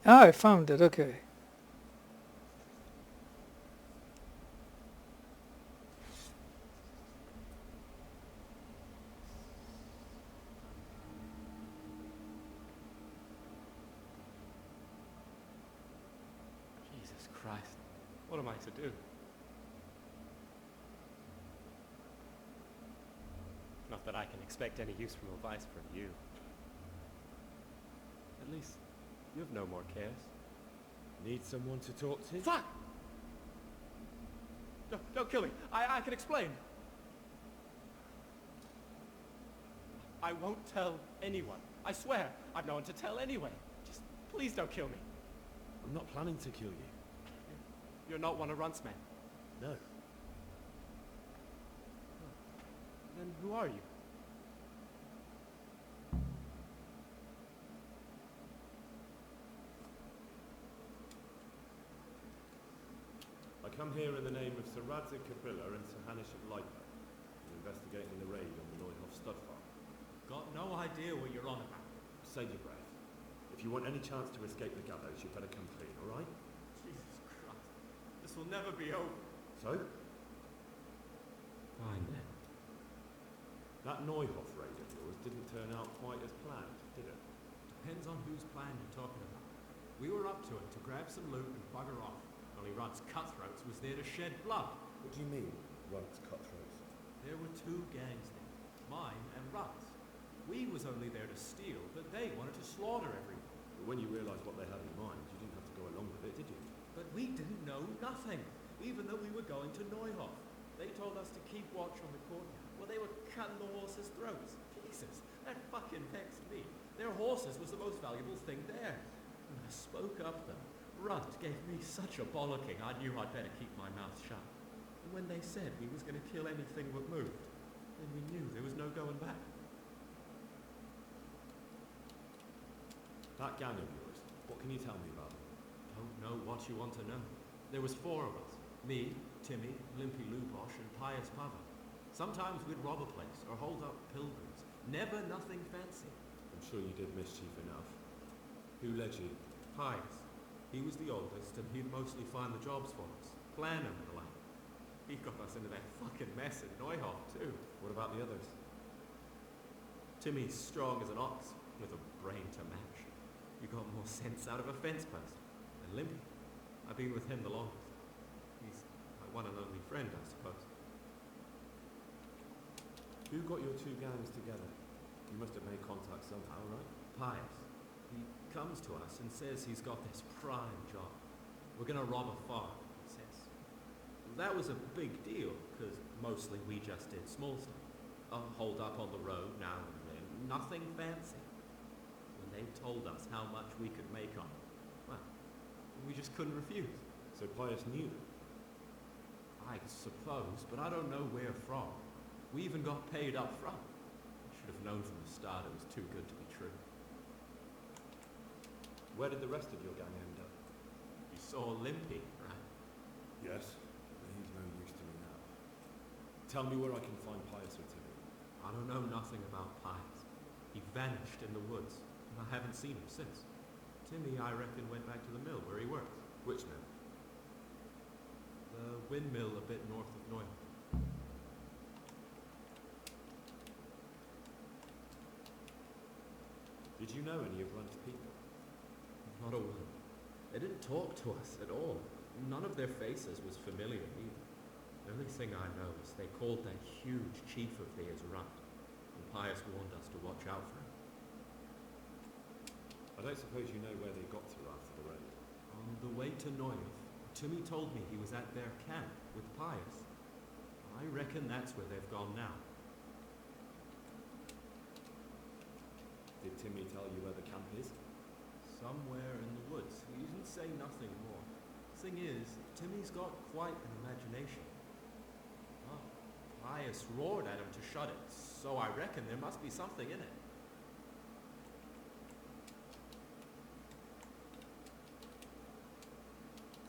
Ah, I found it, okay. Jesus Christ. What am I to do? Not that I can expect any use from advice from you. At least, you have no more cares. Need someone to talk to? Fuck! Don't kill me. I can explain. I won't tell anyone. I swear. I've no one to tell anyway. Just please don't kill me. I'm not planning to kill you. You're not one of Runt's men. No. Then who are you? I come here in the name of Sir Radzig Kobyla and Sir Hanish of Leipa, investigating the raid on the Neuhof stud farm. Got no idea what you're on about. Save your breath. If you want any chance to escape the gallows, you better come clean, all right? Jesus Christ. This will never be over. So? Fine then. That Neuhof raid of yours didn't turn out quite as planned, did it? Depends on whose plan you're talking about. We were up to it to grab some loot and bugger off. Only Runt's cutthroats was there to shed blood. What do you mean, Runt's cutthroats? There were two gangs there, mine and Runt's. We was only there to steal, but they wanted to slaughter everyone. But when you realised what they had in mind, you didn't have to go along with it, did you? But we didn't know nothing, even though we were going to Neuhof. They told us to keep watch on the courtyard. Well, they were cutting the horses' throats. Jesus, that fucking vexed me. Their horses was the most valuable thing there. When I spoke up, though, Runt gave me such a bollocking, I knew I'd better keep my mouth shut. And when they said we was going to kill anything that moved, then we knew there was no going back. That gang of yours, what can you tell me about them? Don't know what you want to know. There was four of us. Me, Timmy, Limpy Lubosh, and Pius Pava. Sometimes we'd rob a place or hold up pilgrims. Never nothing fancy. I'm sure you did mischief enough. Who led you? Pius. He was the oldest, and he'd mostly find the jobs for us. Plan them and the like. He got us into that fucking mess at Neuhof, too. What about the others? Timmy's strong as an ox, with a brain to match. You got more sense out of a fence post. And Limpy, I've been with him the longest. He's my one and only friend, I suppose. Who got your two gangs together? You must have made contact somehow, right? Pius. He comes to us and says he's got this prime job. We're gonna rob a farm, he says. That was a big deal, because mostly we just did small stuff. Hold up on the road now and then. Nothing fancy. When they told us how much we could make on it, well, we just couldn't refuse. So Pius knew them? I suppose, but I don't know where from. We even got paid up front. I should have known from the start it was too good to be true. Where did the rest of your gang end up? You saw Limpy, right? Yes, but he's no use to me now. Tell me where I can find Pius or Timmy. I don't know nothing about Pius. He vanished in the woods, and I haven't seen him since. Timmy, I reckon, went back to the mill where he works. Which mill? The windmill a bit north of Neuhof. Did you know any of Runt's people? Not a one. They didn't talk to us at all. None of their faces was familiar either. The only thing I know is they called that huge chief of theirs Runt, and Pius warned us to watch out for him. I don't suppose you know where they got to after the raid? On the way to Neuhof, Timmy told me he was at their camp with Pius. I reckon that's where they've gone now. Did Timmy tell you where the camp is? Somewhere in the woods. He didn't say nothing more. Thing is, Timmy's got quite an imagination. Oh, Pius roared at him to shut it, so I reckon there must be something in it.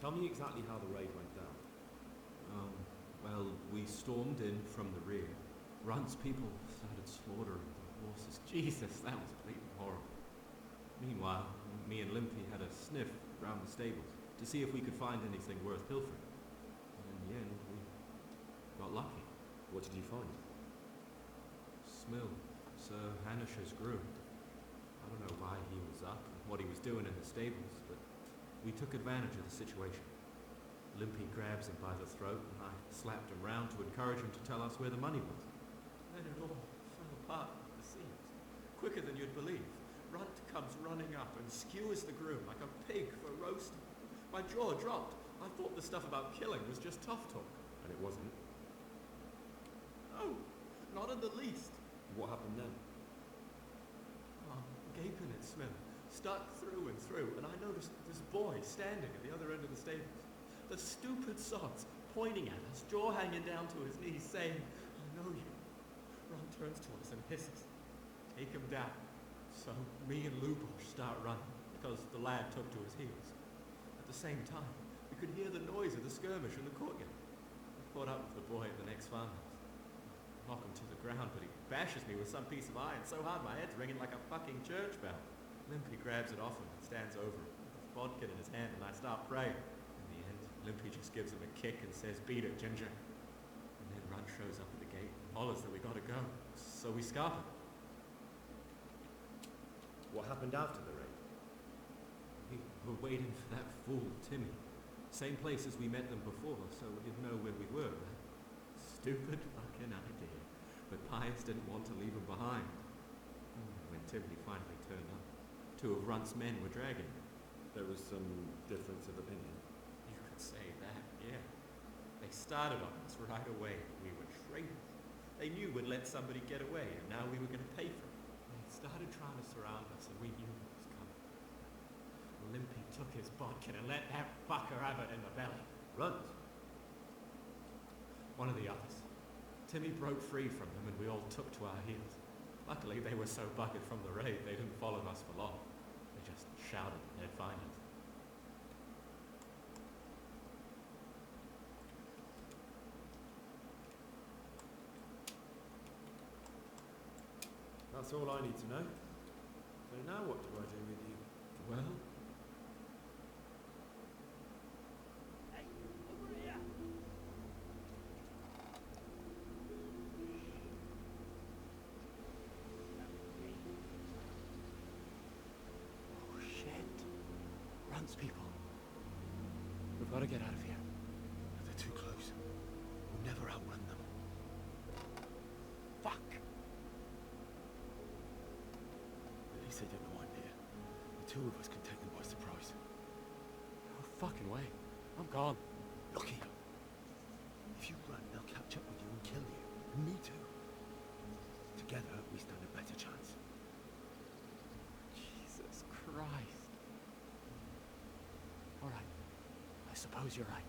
Tell me exactly how the raid went down. Well, we stormed in from the rear. Runt's people started slaughtering the horses. Jesus, that was bleeding horrible. Meanwhile, me and Limpy had a sniff round the stables to see if we could find anything worth pilfering. And in the end, we got lucky. What did you find? Smill, Sir Hanish's groom. I don't know why he was up and what he was doing in the stables, but we took advantage of the situation. Limpy grabs him by the throat, and I slapped him round to encourage him to tell us where the money was. Then it all fell apart at the seams, quicker than you'd believe. Runt comes running up and skewers the groom like a pig for roasting. My jaw dropped. I thought the stuff about killing was just tough talk. And it wasn't? No, not in the least. What happened then? Gaping at Smith, stuck through and through, and I noticed this boy standing at the other end of the stables. The stupid sods pointing at us, jaw hanging down to his knees, saying, "I know you." Ron turns to us and hisses, "Take him down." So me and Lubosh start running, because the lad took to his heels. At the same time, we could hear the noise of the skirmish in the courtyard. I caught up with the boy at the next farmhouse. I knock him to the ground, but he bashes me with some piece of iron so hard my head's ringing like a fucking church bell. Limpy grabs it off him and stands over him with his vodka in his hand, and I start praying. In the end, Limpy just gives him a kick and says, "Beat it, Ginger." And then Runt shows up at the gate and hollers that we gotta go. So we scarf him. What happened after the raid? We were waiting for that fool, Timmy. Same place as we met them before, so we didn't know where we were. Stupid fucking idea. But Pius didn't want to leave him behind. When Timmy finally turned up, two of Runt's men were dragging him. There was some difference of opinion. You could say that, yeah. They started on us right away. We were traitors. They knew we'd let somebody get away, and now we were going to pay for it. They started trying to surround us, and we knew what was coming. Limpy took his bodkin and let that fucker have it in the belly. Runt? One of the others. Timmy broke free from them, and we all took to our heels. Luckily, they were so buggered from the raid, they didn't follow us for long. They just shouted that they'd find us. That's all I need to know. So now what do I do with you? Well... people. We've got to get out of here. They're too close. We'll never outrun them. Fuck! At least they don't know I'm here. The two of us can take them by surprise. No fucking way. I'm gone. Look here. If you run, they'll catch up with you and kill you. And me too. Together, we stand a better chance. Jesus Christ. All right. I suppose you're right.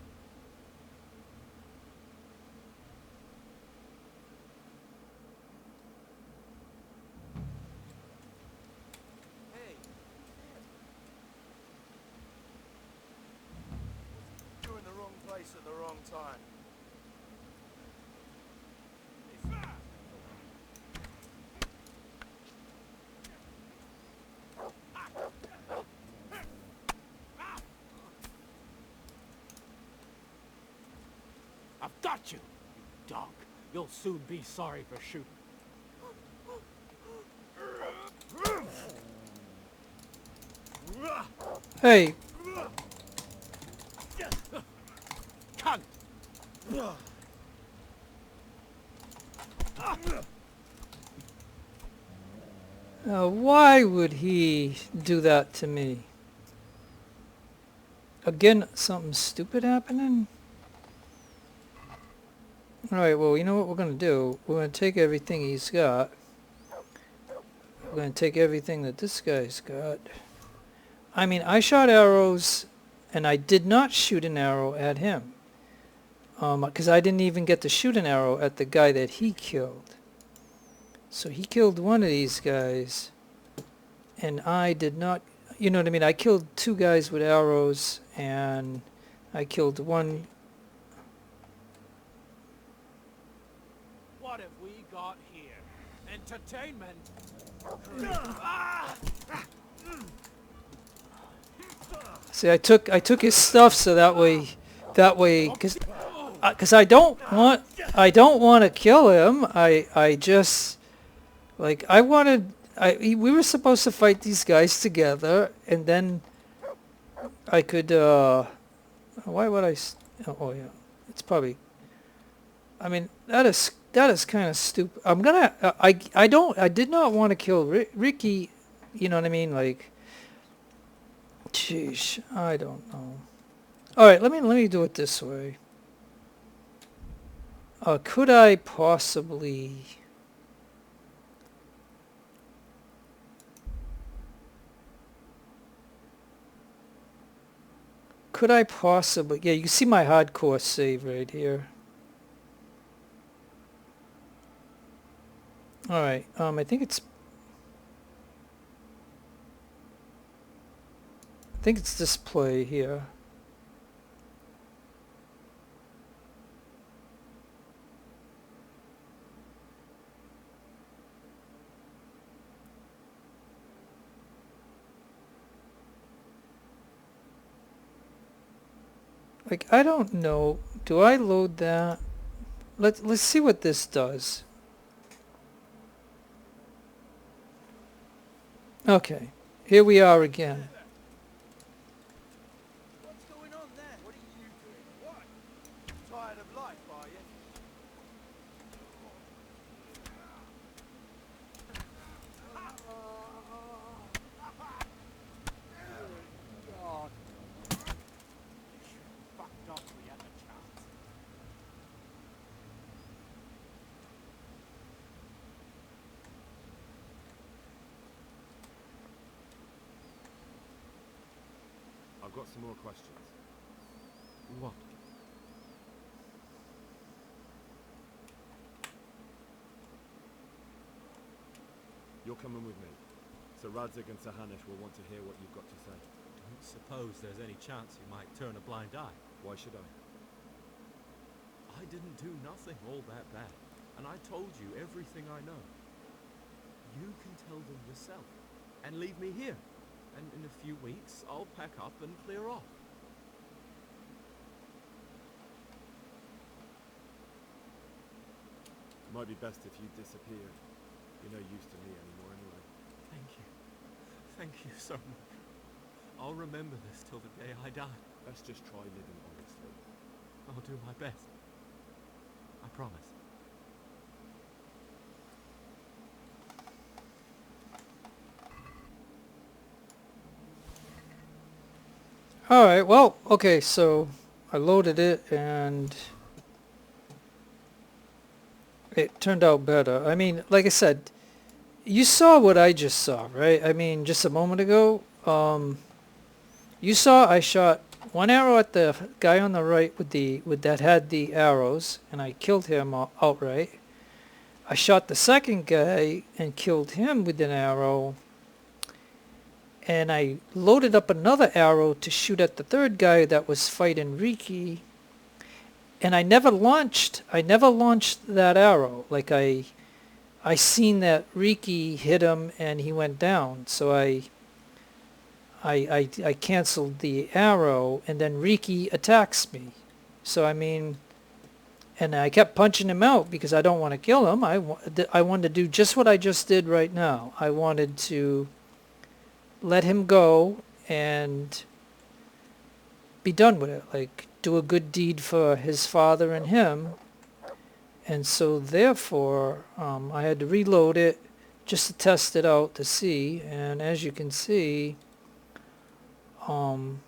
Hey. You're in the wrong place at the wrong time. I've got you, you dog. You'll soon be sorry for shooting. Hey! Cunt! Why would he do that to me? Again, something stupid happening? Alright, well, you know what we're going to do? We're going to take everything he's got. We're going to take everything that this guy's got. I mean, I shot arrows, and I did not shoot an arrow at him. Because I didn't even get to shoot an arrow at the guy that he killed. So he killed one of these guys, and I did not, you know what I mean? I killed two guys with arrows, and I killed one. What have we got here? Entertainment? See, I took his stuff so that way, because I don't want to kill him. I just, like, we were supposed to fight these guys together, and then I could, why would oh yeah, it's probably, I mean, that is kind of stupid. I did not want to kill Reeky, you know what I mean? Like, jeez, I don't know. All right, let me do it this way. Could I possibly... Yeah, you can see my hardcore save right here. All right, I think it's this play here. Like, I don't know. Do I load that? Let's see what this does. Okay, here we are again. What's going on there? What are you doing? What? Tired of life, are you? God. Fucked off, we had a chance. I've got some more questions. What? You're coming with me. Sir Radzig and Sir Hanush will want to hear what you've got to say. Don't suppose there's any chance you might turn a blind eye. Why should I? I didn't do nothing all that bad, and I told you everything I know. You can tell them yourself, and leave me here. And in a few weeks, I'll pack up and clear off. It might be best if you disappeared. You're no use to me anymore anyway. Thank you. Thank you so much. I'll remember this till the day I die. Let's just try living honestly. I'll do my best. I promise. Alright, well, okay, so I loaded it and it turned out better. I mean, like I said, you saw what I just saw, right? I mean, just a moment ago, you saw I shot one arrow at the guy on the right with that had the arrows, and I killed him outright. I shot the second guy and killed him with an arrow. And I loaded up another arrow to shoot at the third guy that was fighting Reeky. And I never launched that arrow. Like I seen that Reeky hit him and he went down. So I canceled the arrow, and then Reeky attacks me. So I mean, and I kept punching him out because I don't want to kill him. I wanted to do just what I just did right now. I wanted to let him go and be done with it, like do a good deed for his father and him. And so therefore I had to reload it just to test it out to see, and as you can see, you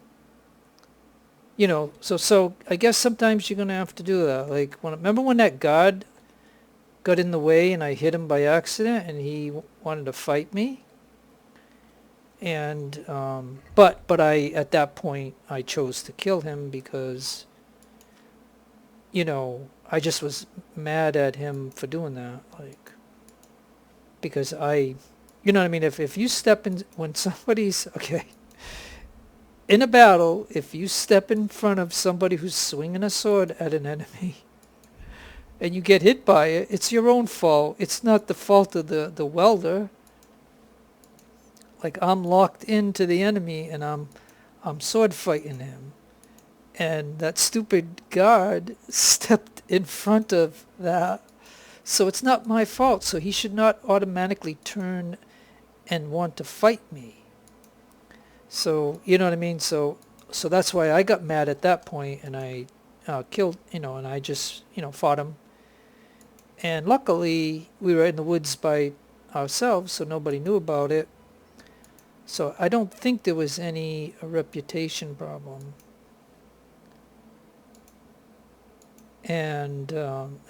know, so I guess sometimes you're gonna have to do that. Like remember when that guard got in the way and I hit him by accident and he wanted to fight me? And but I at that point I chose to kill him because, you know, I just was mad at him for doing that, like, because you know what I mean, if you step in when somebody's in a battle, if you step in front of somebody who's swinging a sword at an enemy and you get hit by it, it's your own fault. It's not the fault of the welder. Like, I'm locked into the enemy and I'm sword fighting him. And that stupid guard stepped in front of that. So it's not my fault. So he should not automatically turn and want to fight me. So, you know what I mean? So that's why I got mad at that point, and I killed, and I just, fought him. And luckily, we were in the woods by ourselves, so nobody knew about it. So I don't think there was any reputation problem. And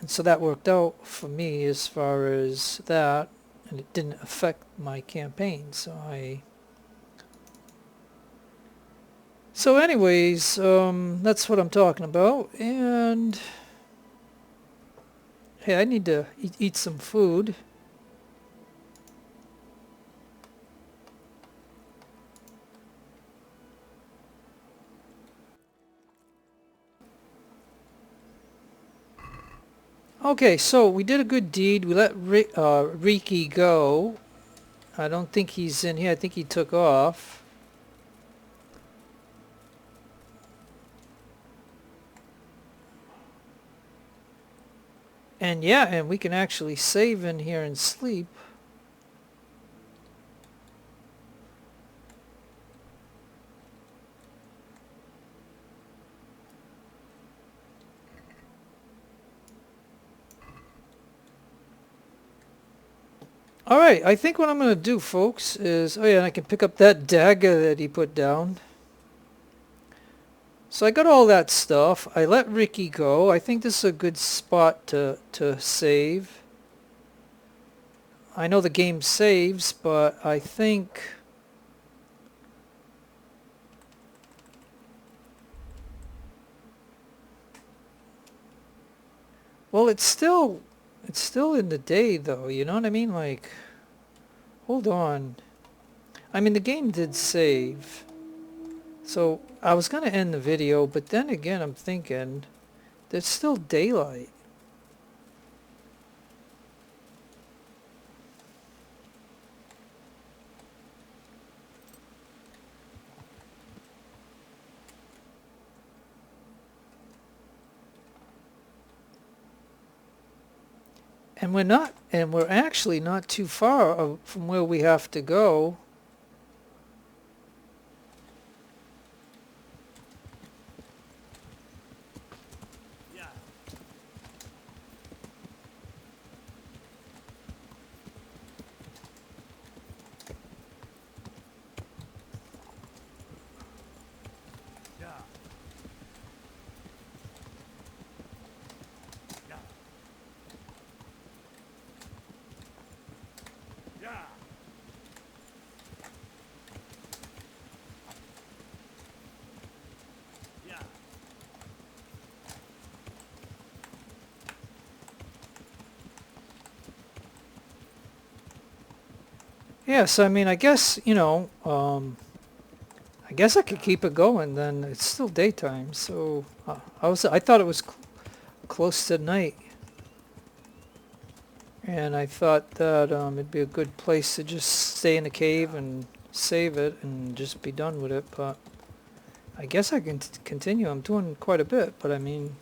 so that worked out for me as far as that, and it didn't affect my campaign. So anyways, that's what I'm talking about. And hey, I need to eat some food. Okay, so we did a good deed. We let Reeky go. I don't think he's in here. I think he took off. And yeah, and we can actually save in here and sleep. Alright, I think what I'm going to do, folks, is... Oh yeah, and I can pick up that dagger that he put down. So I got all that stuff. I let Reeky go. I think this is a good spot to save. I know the game saves, but I think... Well, it's still in the day, though. You know what I mean? Like, hold on. I mean, the game did save. So I was going to end the video, but then again, I'm thinking there's still daylight. And we're actually not too far from where we have to go. Yes, I mean, I guess, I guess I could keep it going then. It's still daytime, so I thought it was close to night. And I thought that it'd be a good place to just stay in the cave and save it and just be done with it, but I guess I can continue. I'm doing quite a bit, but I mean...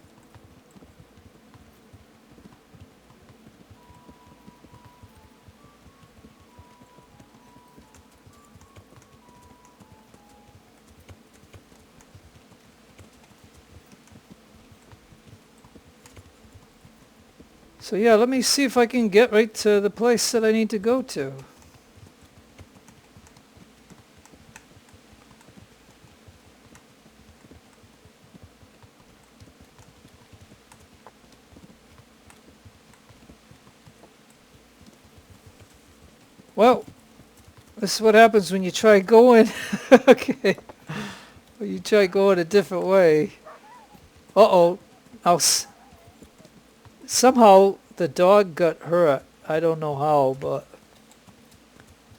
So yeah, let me see if I can get right to the place that I need to go to. Well, this is what happens when you try going. Okay. When you try going a different way. Uh-oh. Somehow the dog got hurt. I don't know how, but...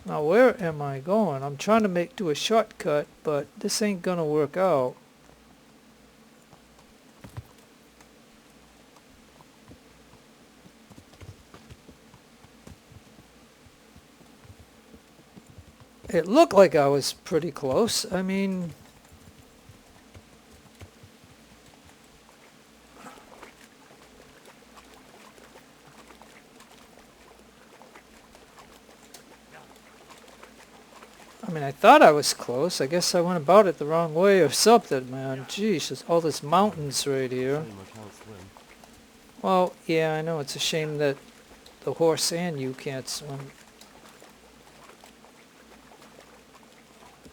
Now where am I going? I'm trying to do a shortcut, but this ain't gonna work out. It looked like I was pretty close. I mean... I mean, I thought I was close. I guess I went about it the wrong way or something, man. Jeez, there's all this mountains right here. Shame I can't swim. Well, yeah, I know. It's a shame that the horse and you can't swim.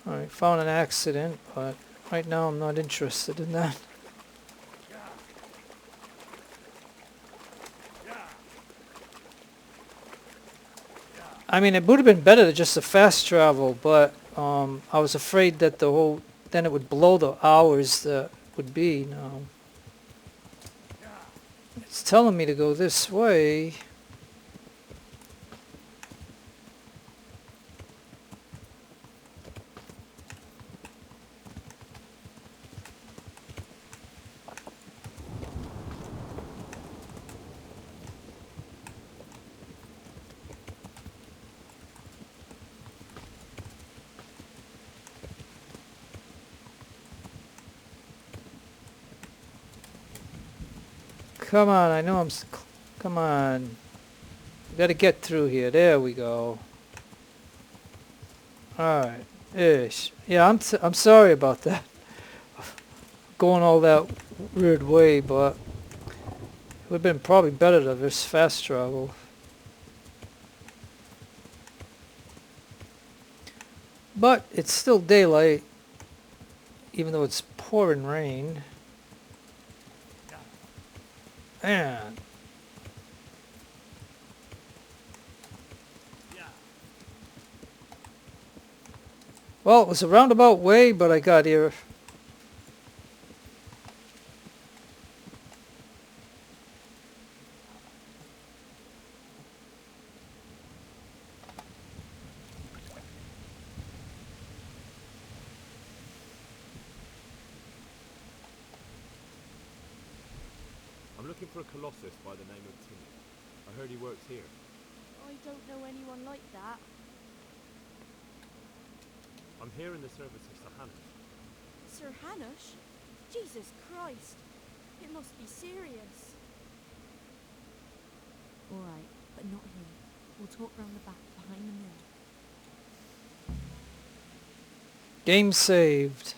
Alright, found an accident, but right now I'm not interested in that. I mean, it would have been better to just to fast travel, but I was afraid that then it would blow the hours that would be now. It's telling me to go this way. Come on, I know come on. We gotta get through here. There we go. Alright. Ish. Yeah, I'm sorry about that. Going all that weird way, but it would have been probably better to just fast travel. But it's still daylight, even though it's pouring rain. Man. Well, it was a roundabout way, but I got here. I'm looking for a colossus by the name of Timmy. I heard he works here. I don't know anyone like that. I'm here in the service of Sir Hannah. Sir Hanush? Jesus Christ. It must be serious. Alright, but not here. We'll talk round the back, behind the mill. Game saved.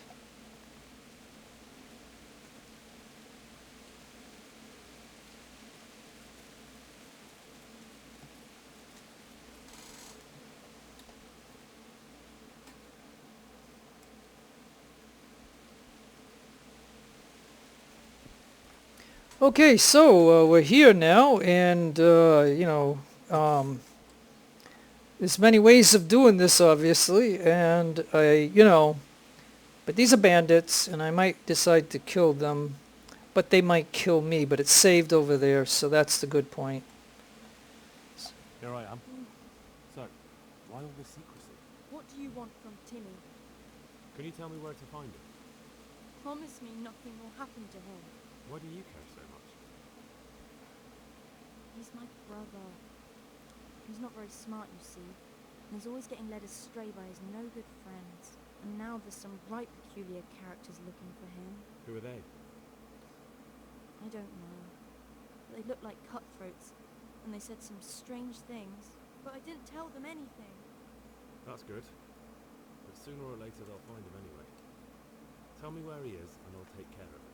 Okay, so we're here now, and you know, there's many ways of doing this, obviously, and you know, but these are bandits, and I might decide to kill them, but they might kill me. But it's saved over there, so that's the good point. Here I am. So, why all this secrecy? What do you want from Timmy? Can you tell me where to find him? Promise me nothing will happen to him. Why do you care so much? He's my brother. He's not very smart, you see, and he's always getting led astray by his no good friends. And now there's some right peculiar characters looking for him. Who are they? I don't know. They look like cutthroats, and they said some strange things, but I didn't tell them anything. That's good. But sooner or later they'll find him anyway. Tell me where he is, and I'll take care of it.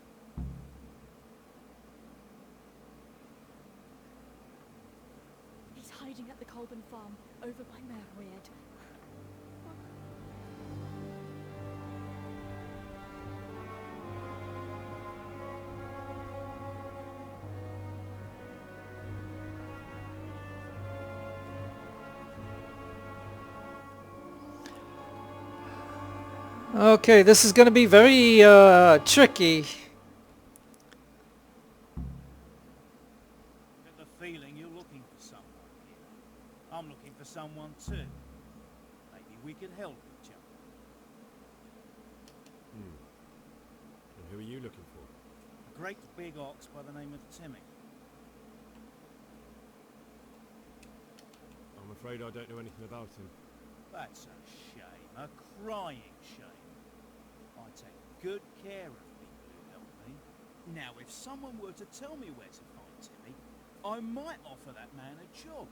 He's hiding at the Colburn farm, over by Merweird. Okay, this is going to be very tricky. Get the feeling you're looking for someone here. I'm looking for someone too. Maybe we could help each other. And who are you looking for? A great big ox by the name of Timmy. I'm afraid I don't know anything about him. That's a shame, a crying shame. I take good care of people who help me. Now, if someone were to tell me where to find Timmy, I might offer that man a job.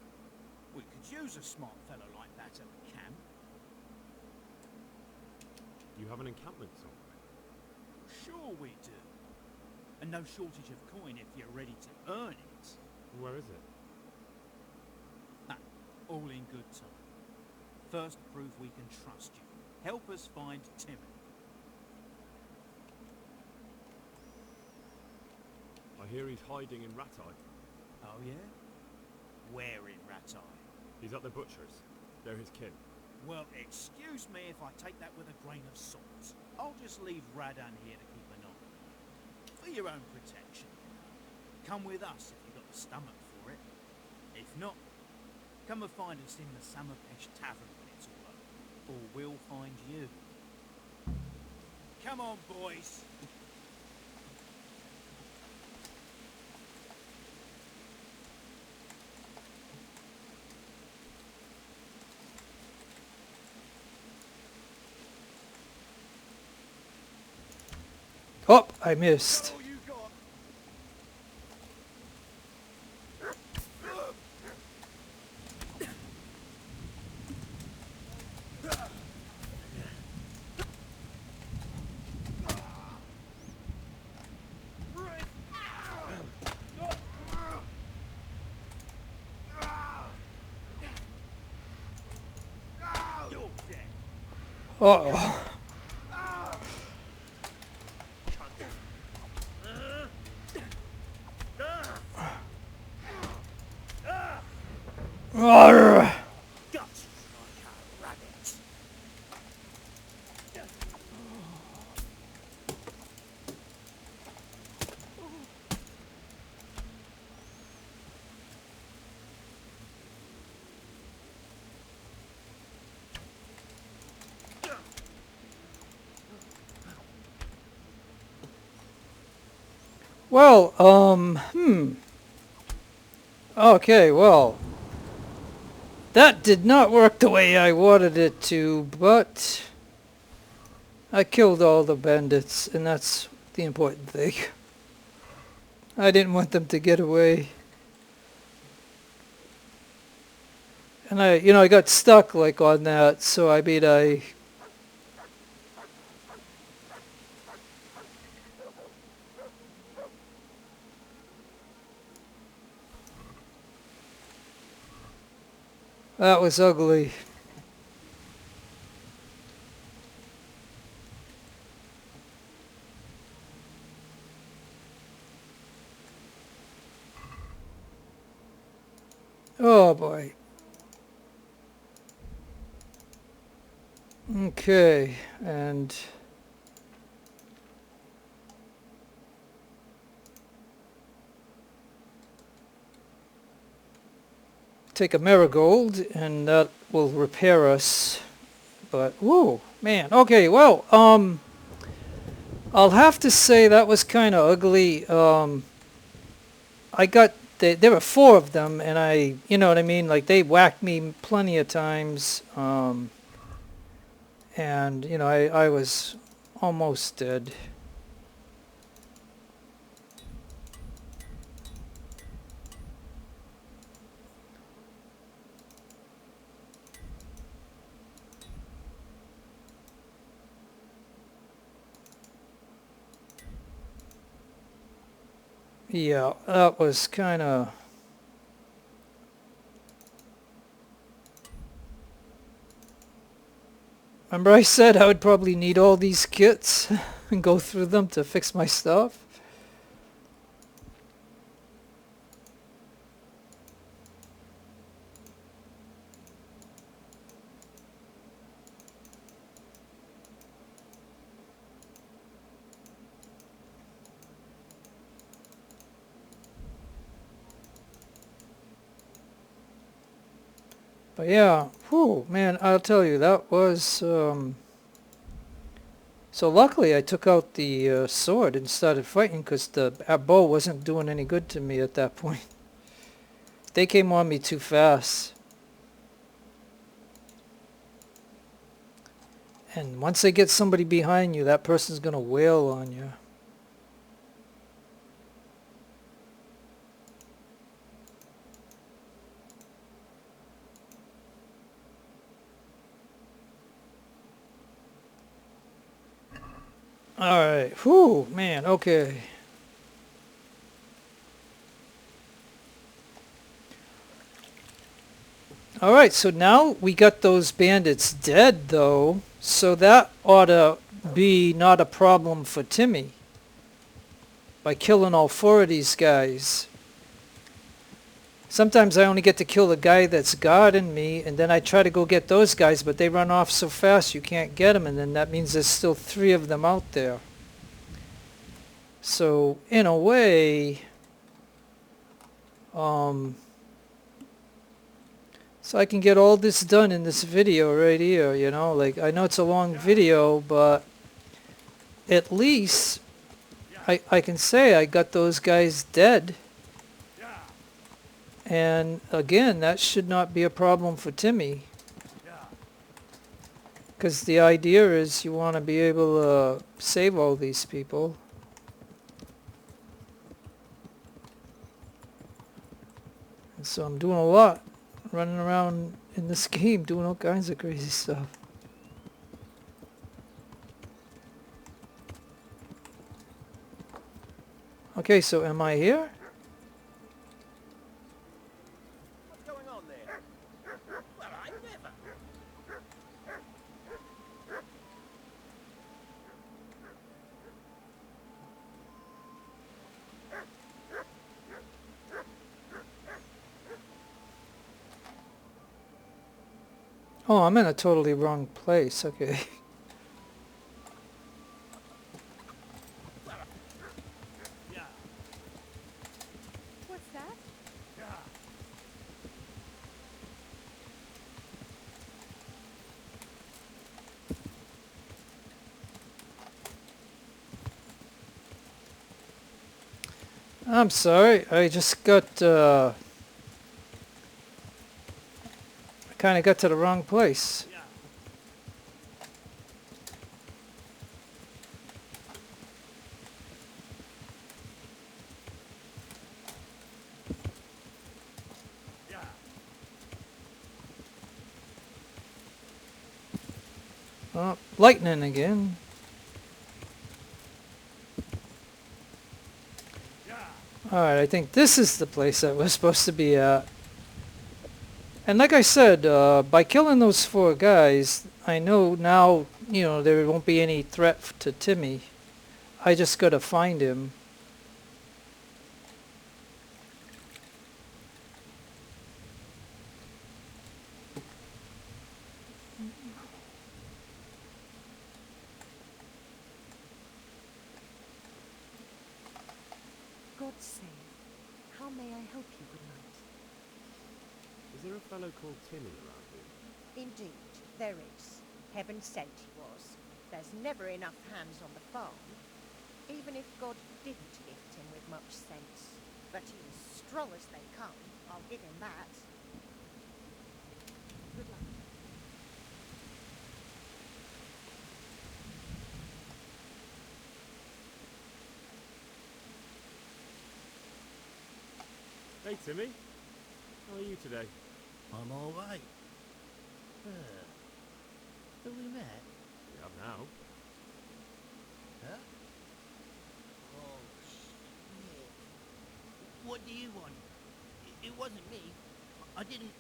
We could use a smart fellow like that at the camp. You have an encampment somewhere? Sure we do. And no shortage of coin if you're ready to earn it. Where is it? Ah, all in good time. First, prove we can trust you. Help us find Timmy. I hear he's hiding in Ratai. Oh yeah? Where in Ratai? He's at the butcher's. They're his kin. Well, excuse me if I take that with a grain of salt. I'll just leave Radan here to keep an eye on you. For your own protection. Come with us if you've got the stomach for it. If not, come and find us in the Summerpesh Tavern when it's all over. Or we'll find you. Come on, boys. Oh, I missed. Uh-oh. Arrgh. Well, okay, well, that did not work the way I wanted it to, but I killed all the bandits, and that's the important thing. I didn't want them to get away. And I got stuck, like, on that, so I mean, that was ugly. Oh boy. Okay, and take a marigold, and that will repair us. But whoa, man. Okay, well, I'll have to say that was kind of ugly. There were 4 of them, and you know what I mean? Like, they whacked me plenty of times. And, I was almost dead. Yeah, that was kind of... Remember I said I would probably need all these kits and go through them to fix my stuff? But yeah, whew, man, I'll tell you, that was... So luckily I took out the sword and started fighting, because the bow wasn't doing any good to me at that point. They came on me too fast. And once they get somebody behind you, that person's going to wail on you. Alright. Whew, man. Okay. Alright, so now we got those bandits dead, though. So that ought to be not a problem for Timmy. By killing all 4 of these guys. Sometimes I only get to kill the guy that's guarding me, and then I try to go get those guys, but they run off so fast you can't get them, and then that means there's still 3 of them out there. So, in a way, so I can get all this done in this video right here, you know, like, I know it's a long video, but at least I can say I got those guys dead. And again, that should not be a problem for Timmy. Because the idea is you want to be able to save all these people. And so I'm doing a lot. Running around in this game doing all kinds of crazy stuff. Okay, so am I here? What's going on there? Well, I never. Oh, I'm in a totally wrong place. Okay. What's that? I'm sorry. I just got, I kind of got to the wrong place. Oh, lightning again. Alright, I think this is the place that we're supposed to be at. And like I said, by killing those 4 guys, I know now, you know, there won't be any threat to Timmy. I just gotta find him. God save. How may I help you, good knight? Is there a fellow called Timmy around here? Indeed, there is. Heaven sent he was. There's never enough hands on the farm. Even if God didn't gift him with much sense. But he was strong as they come, I'll give him that. Good luck. Hey, Timmy. How are you today? I'm all right. Have we met? We have now. Huh? Oh, shit. What do you want? It wasn't me. I didn't...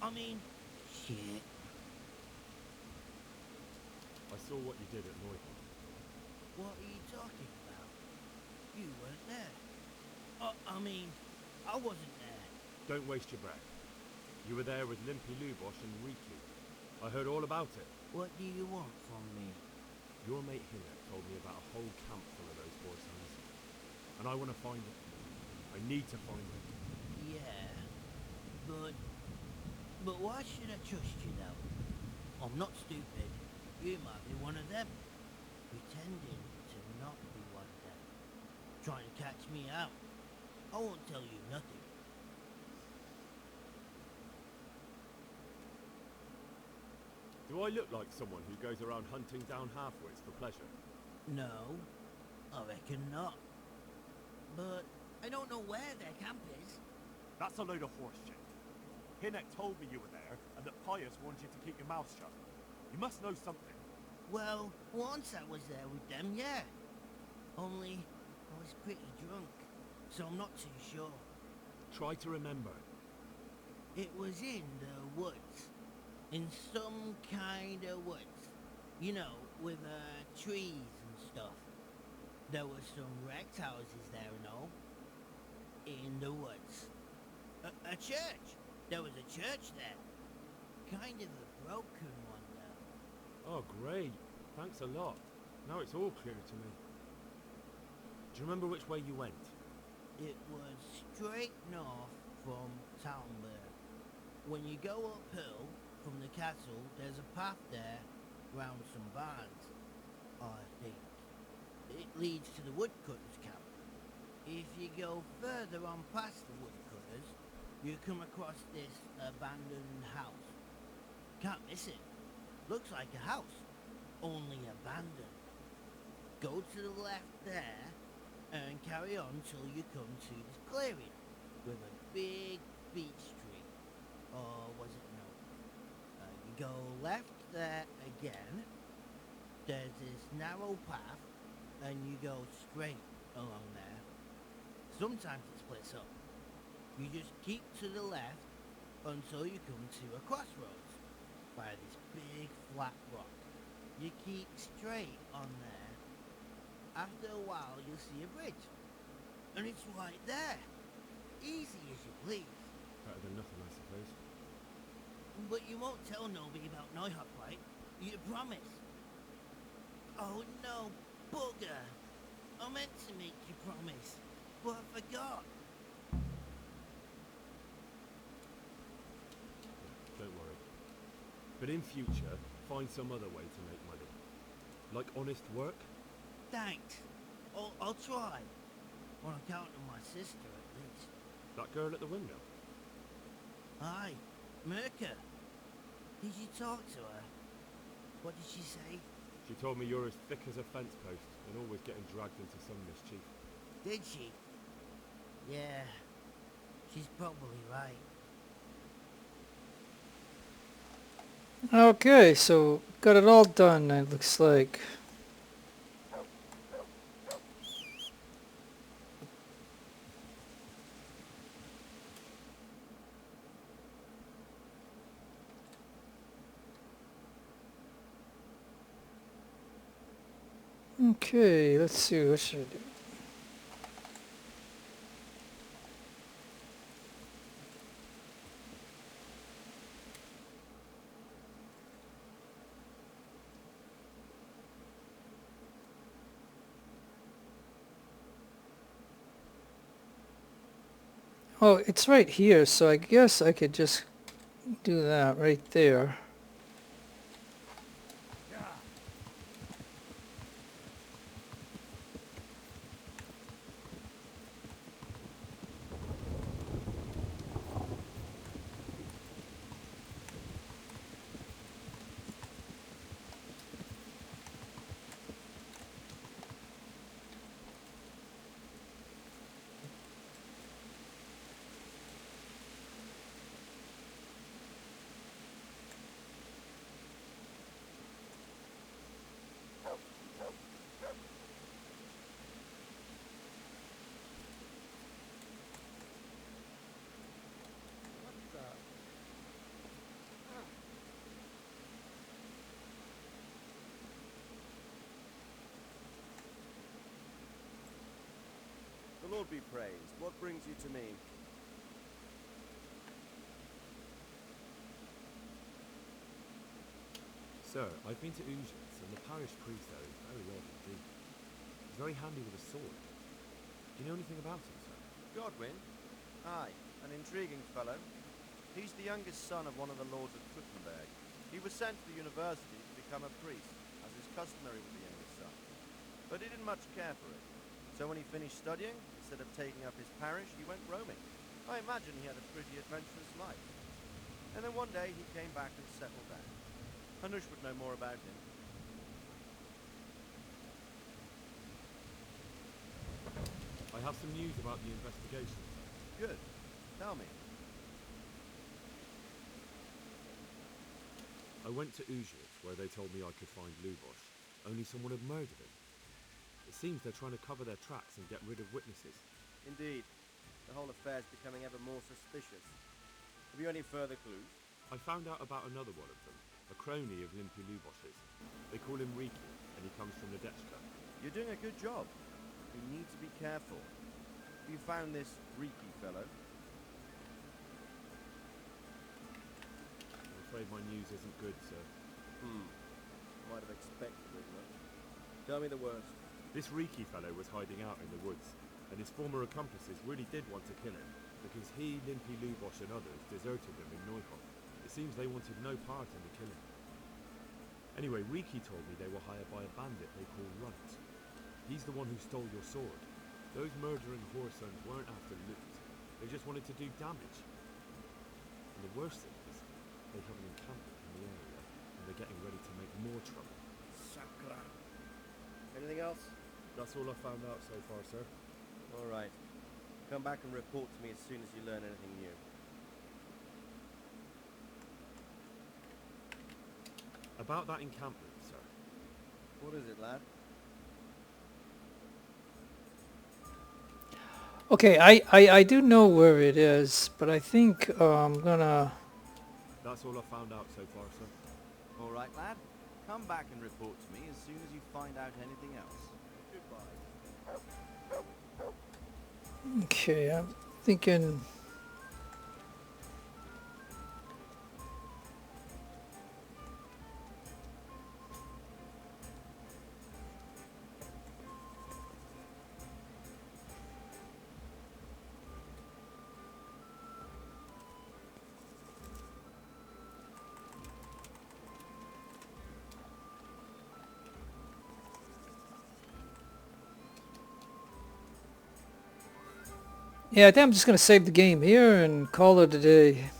I mean... Shit. I saw what you did at Neuhoff. What are you talking about? You weren't there. I mean, I wasn't there. Don't waste your breath. You were there with Limpy Lubosh and Reeky. I heard all about it. What do you want from me? Your mate Hinner told me about a whole camp full of those boy sons. And I want to find them. I need to find them. Yeah, but why should I trust you now? I'm not stupid. You might be one of them. Pretending to not be one of them. Trying to catch me out. I won't tell you nothing. Do I look like someone who goes around hunting down half-wits for pleasure? No, I reckon not. But I don't know where their camp is. That's a load of horse shit. Hinnek told me you were there, and that Pius warned you to keep your mouth shut. You must know something. Well, once I was there with them, yeah. Only I was pretty drunk, so I'm not too sure. Try to remember. It was in the woods. In some kind of woods. You know, with trees and stuff. There were some wrecked houses there and all. In the woods. A church. There was a church there. Kind of a broken one, though. Oh, great. Thanks a lot. Now it's all clear to me. Do you remember which way you went? It was straight north from Townburg. When you go uphill from the castle, there's a path there round some barns, I think. It leads to the woodcutter's camp. If you go further on past the woodcutters, you come across this abandoned house. Can't miss it. Looks like a house, only abandoned. Go to the left there and carry on till you come to this clearing with a big beech tree. Or was it no? You go left there again. There's this narrow path and you go straight along there. Sometimes it splits up. You just keep to the left until you come to a crossroads by this big flat rock. You keep straight on there. After a while you'll see a bridge. And it's right there. Easy as you please. Better than nothing, I suppose. But you won't tell nobody about Neuhoff, right? You promise? Oh no, bugger. I meant to make you promise, but I forgot. Don't worry. But in future, find some other way to make money. Like honest work? Thanks. I'll try. On account of my sister, at least. That girl at the window? Aye, Merker. Did you talk to her? What did she say? She told me you're as thick as a fence post and always getting dragged into some mischief. Did she? Yeah, she's probably right. Okay, so got it all done, it looks like. Okay, let's see, what should I do? Oh, it's right here, so I guess I could just do that right there. The Lord be praised. What brings you to me? Sir, I've been to Ujits, and the parish priest there is very odd indeed. He's very handy with a sword. Do you know anything about him, sir? Godwin? Aye, an intriguing fellow. He's the youngest son of one of the lords of Kuttenberg. He was sent to the university to become a priest, as is customary with the youngest son. But he didn't much care for it. So when he finished studying, instead of taking up his parish, he went roaming. I imagine he had a pretty adventurous life. And then one day he came back and settled down. Hanush would know more about him. I have some news about the investigation, sir. Good. Tell me. I went to Uzhik, where they told me I could find Lubosh, only someone had murdered him. It seems they're trying to cover their tracks and get rid of witnesses. Indeed. The whole affair's becoming ever more suspicious. Have you any further clues? I found out about another one of them, a crony of Limpy Lubosh's. They call him Reeky, and he comes from the Detchka. You're doing a good job. You need to be careful. Have you found this Reeky fellow? I'm afraid my news isn't good, sir. Might have expected as much. Tell me the worst. This Reeky fellow was hiding out in the woods, and his former accomplices really did want to kill him, because he, Limpy Lubosh and others deserted them in Neuhof. It seems they wanted no part in the killing. Anyway, Reeky told me they were hired by a bandit they call Runt. He's the one who stole your sword. Those murdering whoresons weren't after loot. They just wanted to do damage. And the worst thing is, they have an encampment in the area, and they're getting ready to make more trouble. Sakra. Anything else? That's all I found out so far, sir. All right. Come back and report to me as soon as you learn anything new. About that encampment, sir. What is it, lad? Okay, I do know where it is, but I think I'm gonna... That's all I found out so far, sir. All right, lad. Come back and report to me as soon as you find out anything else. Goodbye. Okay, I'm thinking... Yeah, I think I'm just going to save the game here and call it a day.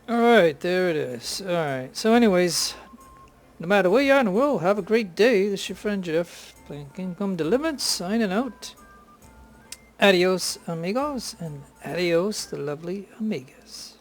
Alright, there it is. Alright, so anyways, no matter where you are in the world, have a great day. This is your friend Jeff, playing Kingdom Deliverance, signing out. Adios, amigos, and adios, the lovely amigas.